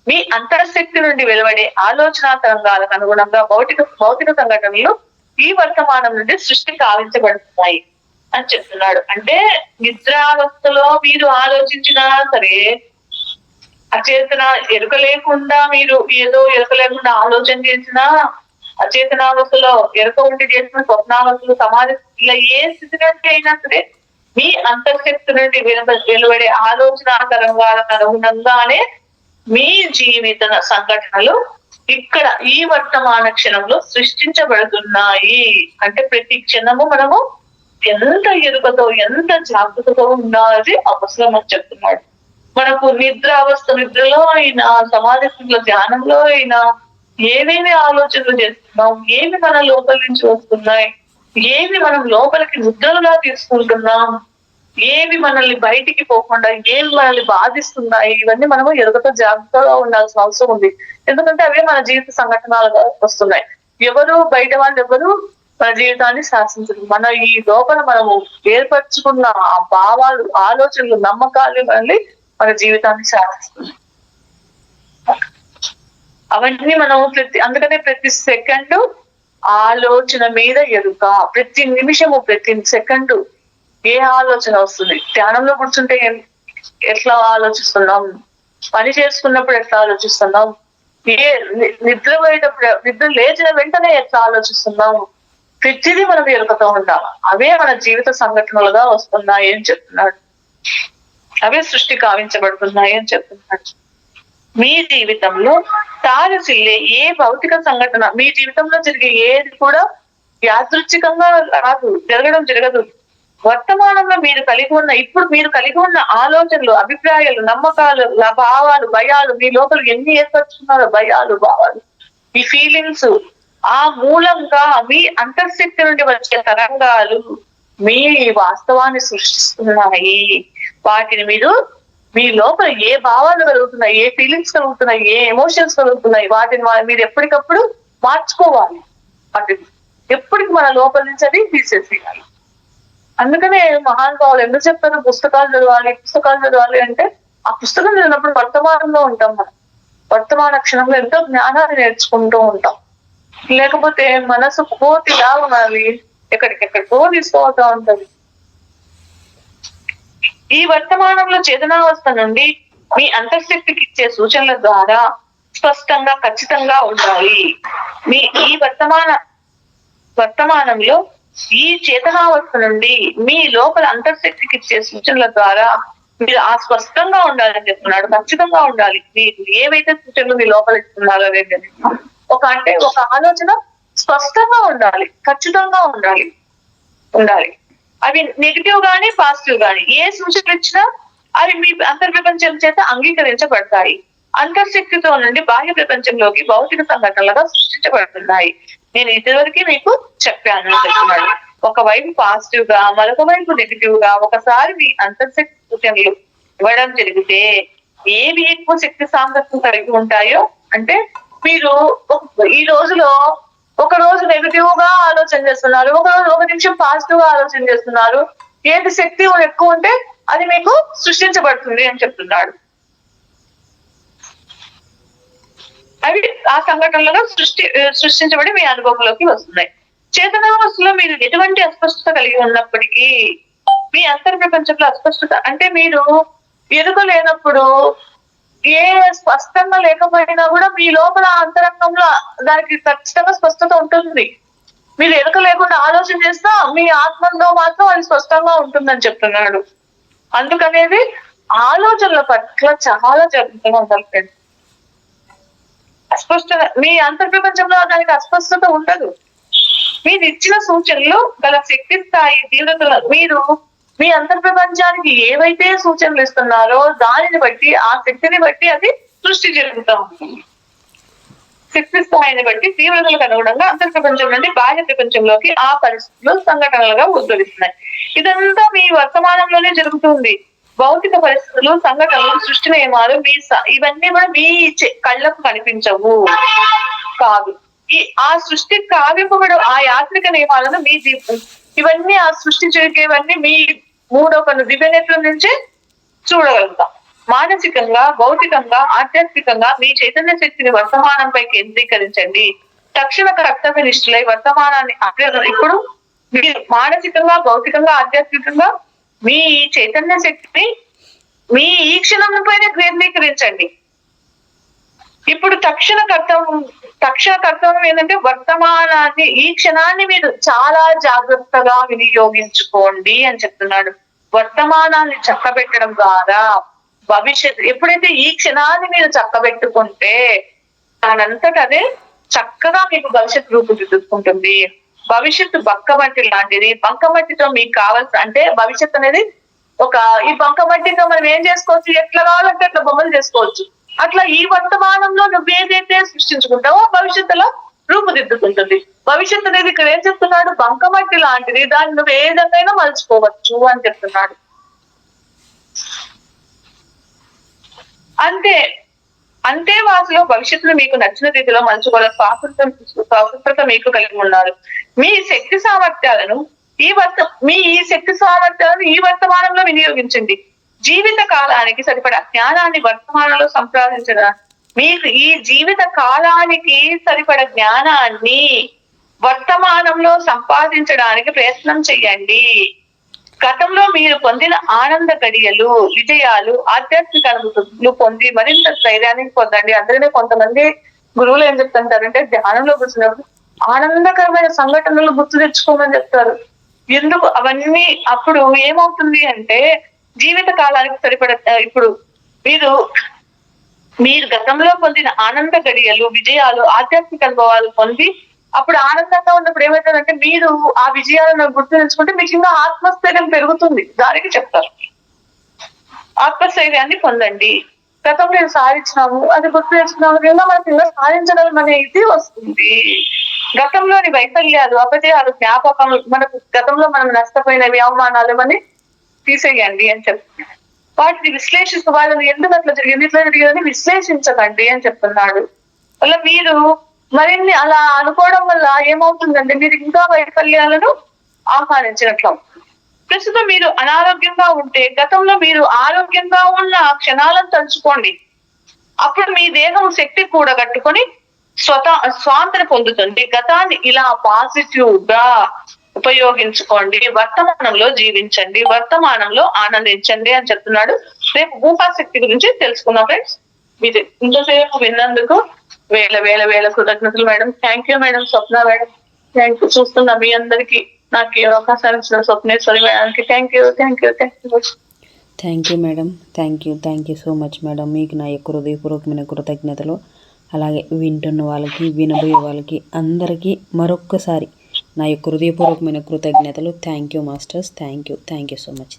మీ అంతర్శక్తి నుండి వెలువడే ఆలోచన తరంగాలకు అనుగుణంగా భౌతిక సంఘటనలు ఈ వర్తమానం నుండి సృష్టి కావించబడుతున్నాయి అని చెప్తున్నాడు. అంటే నిద్రావస్థలో మీరు ఆలోచించినా సరే, అచేతన ఎరుక లేకుండా మీరు ఏదో ఎరుక లేకుండా ఆలోచన చేసినా, అచేతనావస్థలో ఎరుక ఉండి చేసిన స్వప్నావస్థలు, సమాధి, ఇలా ఏ స్థితి నుండి అయినా సరే మీ అంతర్శక్తి నుండి వెలువడే ఆలోచన తరంగాలకు అనుగుణంగానే మీ జీవిత సంఘటనలు ఇక్కడ ఈ వర్తమాన క్షణంలో సృష్టించబడుతున్నాయి. అంటే ప్రతి క్షణము మనము ఎంత ఎరుకతో, ఎంత జాగ్రత్తతో ఉండాలి అవసరం అని చెప్తున్నాడు. మనకు నిద్రలో అయినా, సమాధి స్థితిలో, ధ్యానంలో అయినా ఏమేమి ఆలోచనలు చేస్తున్నాం, ఏమి మన లోపల నుంచి వస్తున్నాయి, ఏమి మనం లోపలికి ముద్రలుగా తీసుకుంటున్నాం, ఏవి మనల్ని బయటికి పోకుండా ఏవి మనల్ని బాధిస్తున్నాయి, ఇవన్నీ మనము ఎరుకతో జాగ్రత్తగా ఉండాల్సిన అవసరం ఉంది. ఎందుకంటే అవే మన జీవిత సంఘటనలుగా వస్తున్నాయి. ఎవరు బయట వాళ్ళు ఎవరు మన జీవితాన్ని శాసించరు. మన ఈ లోపల మనము ఏర్పరచుకున్న ఆ భావాలు, ఆలోచనలు, నమ్మకాలు మనల్ని మన జీవితాన్ని శాసిస్తున్నాయి. అవన్నీ మనం అందుకనే ప్రతి సెకండ్ ఆలోచన మీద ఎరుక, ప్రతి నిమిషము, ప్రతి సెకండ్ ఏ ఆలోచన వస్తుంది. ధ్యానంలో కూర్చుంటే ఎట్లా ఆలోచిస్తున్నాం, పని చేసుకున్నప్పుడు ఎట్లా ఆలోచిస్తున్నాం, నిద్ర పోయేటప్పుడు, నిద్ర లేచిన వెంటనే ఎట్లా ఆలోచిస్తున్నాం, ప్రతిదీ మనం ఎరుకతో ఉండాలి. అవే మన జీవిత సంఘటనలుగా వస్తున్నాయి అని చెప్తున్నాడు. అవే సృష్టి కావించబడుతున్నాయి అని చెప్తున్నాడు. మీ జీవితంలో తారసిల్లే ఏ భౌతిక సంఘటన, మీ జీవితంలో జరిగే ఏది కూడా యాదృచ్ఛికంగా రాదు, జరగదు. వర్తమానంలో ఇప్పుడు మీరు కలిగి ఉన్న ఆలోచనలు, అభిప్రాయాలు, నమ్మకాలు, భావాలు, భయాలు, మీ లోపల ఎన్ని ఏర్పరుచుకున్నారో భయాలు, భావాలు, ఈ ఫీలింగ్స్, ఆ మూలంగా మీ అంతర్శక్తి నుండి వచ్చే తరంగాలు మీ వాస్తవాన్ని సృష్టిస్తున్నాయి. వాటిని మీరు మీ లోపల ఏ భావాలు కలుగుతున్నాయి, ఏ ఫీలింగ్స్ కలుగుతున్నాయి, ఏ ఎమోషన్స్ కలుగుతున్నాయి, వాటిని మీరు ఎప్పటికప్పుడు మార్చుకోవాలి. వాటిని ఎప్పటికి మన లోపల నుంచి అది తీసేసేయాలి. అందుకనే మహానుభావులు ఎందుకు చెప్తారు పుస్తకాలు చదవాలి అంటే, ఆ పుస్తకం చదివినప్పుడు వర్తమానంలో ఉంటాం. మనం వర్తమాన క్షణంలో ఎంతో జ్ఞానాన్ని నేర్చుకుంటూ ఉంటాం. లేకపోతే మనసు పూర్తిగా మనల్ని ఎక్కడికెక్కడికో తీసుకుపోతా ఉంటది. ఈ వర్తమానంలో చేతనావస్థ నుండి మీ అంతర్శక్తికి ఇచ్చే సూచనల ద్వారా స్పష్టంగా, ఖచ్చితంగా ఉండాలి. మీ ఈ వర్తమానంలో ఈ చేతనావస్థ నుండి మీ లోపల అంతర్శక్తికి ఇచ్చే సూచనల ద్వారా మీరు ఆ స్పష్టంగా ఉండాలని చెప్తున్నాడు. ఖచ్చితంగా ఉండాలి. మీరు ఏవైతే సూచనలు మీ లోపల ఇస్తున్నారో ఒక ఆలోచన స్పష్టంగా ఉండాలి, ఖచ్చితంగా ఉండాలి. అవి నెగిటివ్ గానీ, పాజిటివ్ గానీ ఏ సూచనలు ఇచ్చినా అవి మీ అంతర్ప్రపంచం చేత అంగీకరించబడతాయి. అంతర్శక్తితో నుండి బాహ్య ప్రపంచంలోకి భౌతిక సంఘటనలుగా సృష్టించబడుతున్నాయి. నేను ఇదివరకు మీకు చెప్పాను చెప్తున్నాడు. ఒకవైపు పాజిటివ్ గా, మరొక వైపు నెగిటివ్ గా ఒకసారి మీ అంతర్శక్తి సూచనలు ఇవ్వడం జరిగితే ఏవి ఎక్కువ శక్తి సామర్థ్యం కలిగి ఉంటాయో, అంటే మీరు ఈ రోజులో ఒక రోజు నెగిటివ్ గా ఆలోచన చేస్తున్నారు, ఒక నిమిషం పాజిటివ్ గా ఆలోచన చేస్తున్నారు, ఏది శక్తి ఎక్కువ ఉంటే అది మీకు సృష్టించబడుతుంది అని చెప్తున్నాడు. అవి ఆ సంఘటనలుగా సృష్టించబడి మీ అనుభవంలోకి వస్తున్నాయి. చేతనావస్థలో మీరు ఎటువంటి అస్పష్టత కలిగి ఉన్నప్పటికీ మీ అంతర్ప్రపంచంలో అస్పష్టత అంటే మీరు ఎరుక లేనప్పుడు ఏ స్పష్టంగా లేకపోయినా కూడా మీ లోపల అంతరంగంలో దానికి ఖచ్చితంగా స్పష్టత ఉంటుంది. మీరు ఎరుక లేకుండా ఆలోచన చేస్తా మీ ఆత్మలో మాత్రం అది స్పష్టంగా ఉంటుందని చెప్తున్నాడు. అందుకనేది ఆలోచనల పట్ల చాలా జాగ్రత్తగా ఉండాలి. అస్పష్టత మీ అంతర్ప్రపంచంలో దానికి అస్పష్టత ఉండదు. మీరు ఇచ్చిన సూచనలు గల శక్తి స్థాయి తీవ్రతలు మీరు మీ అంతర్ప్రపంచానికి ఏవైతే సూచనలు ఇస్తున్నారో దానిని బట్టి ఆ శక్తిని బట్టి అది సృష్టి జరుగుతూ ఉంటుంది. శక్తి స్థాయిని బట్టి తీవ్రతలకు అనుగుణంగా అంతర్ప్రపంచం నుండి బాహ్య ప్రపంచంలోకి ఆ పరిస్థితులు సంఘటనలుగా ఉద్భవిస్తున్నాయి. ఇదంతా మీ వర్తమానంలోనే జరుగుతుంది. భౌతిక పరిస్థితులు, సంఘటనలు, సృష్టి నియమాలు ఇవన్నీ కూడా మీ కళ్ళకు కనిపించవు కాదు. ఆ సృష్టి కావింపబడు ఆ యాత్రిక నియమాలను మీ ఇవన్నీ ఆ సృష్టి జరిగేవన్నీ మీ మూడో కన్ను దివ్యనేత్రం నుంచే చూడగలుగుతాం. మానసికంగా, భౌతికంగా, ఆధ్యాత్మికంగా మీ చైతన్య శక్తిని వర్తమానంపై కేంద్రీకరించండి. తక్షణ కర్తవ్య నిష్ఠులై వర్తమానాన్ని ఇప్పుడు మీరు మానసికంగా, భౌతికంగా, ఆధ్యాత్మికంగా మీ చైతన్య శక్తిని మీ ఈ క్షణం పైన కేంద్రీకరించండి. ఇప్పుడు తక్షణ కర్తవ్యం ఏంటంటే వర్తమానాన్ని, ఈ క్షణాన్ని మీరు చాలా జాగ్రత్తగా వినియోగించుకోండి అని చెప్తున్నాడు. వర్తమానాన్ని చక్కబెట్టడం ద్వారా భవిష్యత్తు, ఎప్పుడైతే ఈ క్షణాన్ని మీరు చక్కబెట్టుకుంటే దానంతట అదే చక్కగా మీకు భవిష్యత్తు రూపుదిద్దుకుంటుంది. భవిష్యత్తు బంకమట్టి లాంటిది. బంకమట్టితో మీకు కావాల్సిన, అంటే భవిష్యత్తు అనేది ఈ బంకమట్టితో మనం ఏం చేసుకోవచ్చు, ఎట్లా కావాలంటే అట్లా బొమ్మలు చేసుకోవచ్చు. అట్లా ఈ వర్తమానంలో నువ్వు ఏదైతే సృష్టించుకుంటావో భవిష్యత్తులో రూపుదిద్దుకుంటుంది. భవిష్యత్తు అనేది ఇక్కడ ఏం చెప్తున్నాడు, బంకమట్టి లాంటిది, దాన్ని నువ్వు ఏ విధంగా మలుచుకోవచ్చు అని చెప్తున్నాడు. అంతే వాటిలో భవిష్యత్తులో మీకు నచ్చిన రీతిలో మలుచుకోవడం స్వాతంత్రత మీకు కలిగి ఉన్నారు. మీ శక్తి సామర్థ్యాలను ఈ వర్తమానంలో వినియోగించండి. జీవిత కాలానికి సరిపడా జ్ఞానాన్ని వర్తమానంలో సంపాదించడం, మీకు ఈ జీవిత కాలానికి సరిపడ జ్ఞానాన్ని వర్తమానంలో సంపాదించడానికి ప్రయత్నం చెయ్యండి. గతంలో మీరు పొందిన ఆనంద గడియలు, విజయాలు, ఆధ్యాత్మిక అనుభూతులు పొంది మరింత ధైర్యానికి పొందండి. అందుకనే కొంతమంది గురువులు ఏం చెప్తుంటారంటే ధ్యానంలో కూర్చున్నప్పుడు ఆనందకరమైన సంఘటనలు గుర్తు తెచ్చుకోమని చెప్తారు. ఎందుకు అవన్నీ? అప్పుడు ఏమవుతుంది అంటే జీవిత కాలానికి సరిపడ, ఇప్పుడు మీరు గతంలో పొందిన ఆనంద గడియలు, విజయాలు, ఆధ్యాత్మిక అనుభవాలు పొంది అప్పుడు ఆనందంగా ఉన్నప్పుడు ఏమవుతుందంటే మీరు ఆ విజయాలను గుర్తు తెచ్చుకుంటే మీకు ఇంకా ఆత్మస్థైర్యం పెరుగుతుంది. దానికి చెప్తారు ఆత్మస్థైర్యాన్ని పొందండి. గతంలో మేము సాధించినాము, అది గుర్తు తెచ్చుకున్నాము, ఇంకా మనకి ఇంకా సాధించడం అనేది వస్తుంది. గతంలోని వైఫల్యాలు, అపజయాలు, జ్ఞాపకం, మనకు గతంలో మనం నష్టపోయినవి, అవమానాలు అని తీసేయండి అని చెప్తున్నాడు. వాటిని విశ్లేషిస్తూ వాళ్ళని ఎందుకు అట్లా జరిగింది, ఇట్లా జరిగిందని విశ్లేషించకండి అని చెప్తున్నాడు. అలా మీరు మరిన్ని అలా అనుకోవడం వల్ల ఏమవుతుందంటే మీరు ఇంకా వైఫల్యాలను ఆహ్వానించినట్లు. ప్రస్తుతం మీరు అనారోగ్యంగా ఉంటే గతంలో మీరు ఆరోగ్యంగా ఉన్న క్షణాలను తలుచుకోండి. అప్పుడు మీ దేహం శక్తి కూడగట్టుకొని స్వాంతన పొందుతుంది. గతాన్ని ఇలా పాజిటివ్ గా ఉపయోగించుకోండి. వర్తమానంలో జీవించండి, వర్తమానంలో ఆనందించండి అని చెప్తున్నాడు. రేపు ఊహాశక్తి గురించి తెలుసుకుందాం ఫ్రెండ్స్. మీరు ఇంతసేపు విన్నందుకు వేల వేల వేల కృతజ్ఞతలు madam. Thank you madam. Swapna madam thank you. చూస్తున్నా మీ అందరికి నాకు ఈ అవకాశాన్ని ఇచ్చిన స్వప్నేశ్వరి మేడానికి thank you. Madam. Thank you so much madam. మీకు నా యొక్క హృదయపూర్వకమైన కృతజ్ఞతలు. అలాగే వింటున్న వాళ్ళకి, వినబోయే వాళ్ళకి అందరికీ మరొక్కసారి నా యొక్క హృదయపూర్వకమైన కృతజ్ఞతలు. Thank you masters. Thank you so much.